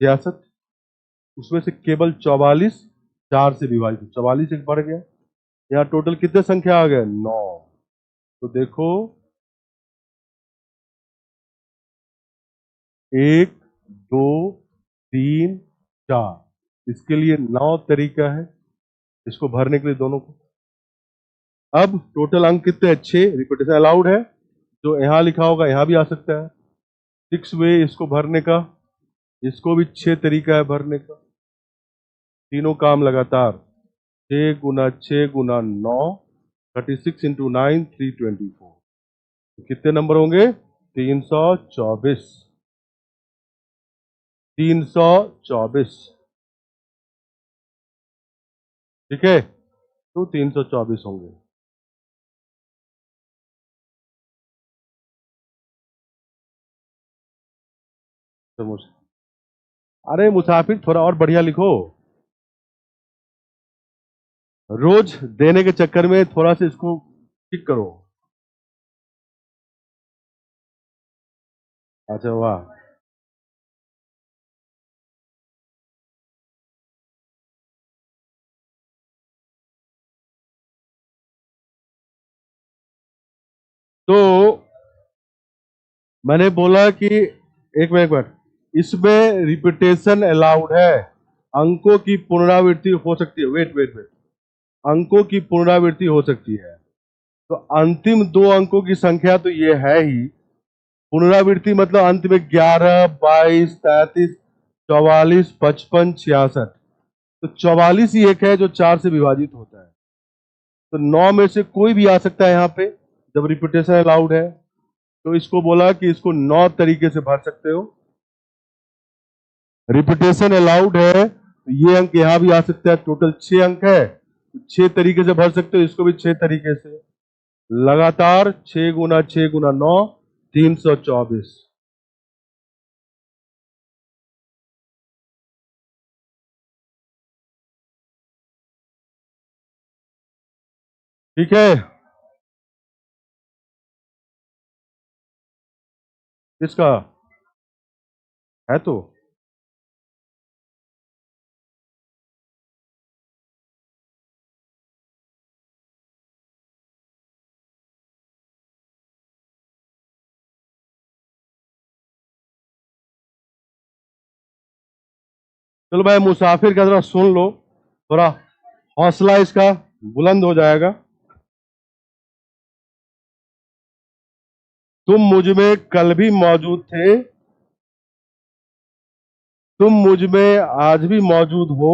66, उसमें से केवल 44 4 से विभाजित, 44 एक बढ़ गया। यहाँ टोटल कितने संख्या आ गए? 9। तो देखो, 1 2 3 4, इसके लिए 9 तरीका है इसको भरने के लिए दोनों को। अब टोटल अंक कितने? अच्छे, रिपीटेशन अलाउड है, जो यहाँ लिखा होगा यहाँ भी आ सकता है। 6 वे इसको भरने का, इसको भी 6 तरीका है भरने का, तीनों काम लगातार। 6 गुना 6 गुना 9, 36 इंटू 9, 324, कितने नंबर होंगे? 324, 324, ठीक है, तो 324 होंगे। तो अरे मुसाफिर थोड़ा और बढ़िया लिखो। रोज देने के चक्कर में थोड़ा सा इसको ठीक करो। अच्छा वाह। तो मैंने बोला कि एक मिनट, इसमें रिपीटेशन अलाउड है। अंकों की पुनरावृत्ति हो सकती है। वेट वेट वेट, अंकों की पुनरावृत्ति हो सकती है। तो अंतिम दो अंकों की संख्या तो ये है ही। पुनरावृत्ति मतलब अंत में 11, 22, 33, 44, 55, 66। तो 44 ही एक है जो 4 से विभाजित होता है। तो 9 में से कोई भी आ सकता है यहाँ पे जब रिपीटेशन अलाउड है। तो इसको बोला कि इसको 9 तरीके से भर सकते हो। रिपीटेशन अलाउड है तो ये अंक यहां भी आ सकता है। टोटल 6 अंक है, तो 6 तरीके से भर सकते हो। इसको भी 6 तरीके से लगातार। 6 गुना 6 गुना 9, 324। ठीक है। इसका है तो चलो भाई, मुसाफिर का जरा सुन लो, थोड़ा हौसला इसका बुलंद हो जाएगा। तुम मुझ में कल भी मौजूद थे, तुम मुझ में आज भी मौजूद हो।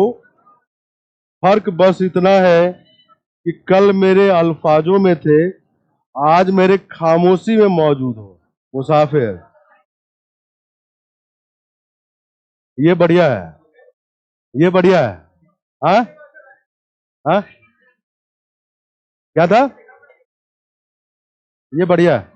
फर्क बस इतना है कि कल मेरे अल्फाजों में थे, आज मेरे खामोशी में मौजूद हो। मुसाफिर, ये बढ़िया है। ये बढ़िया है। हाँ हाँ, क्या था? ये बढ़िया है।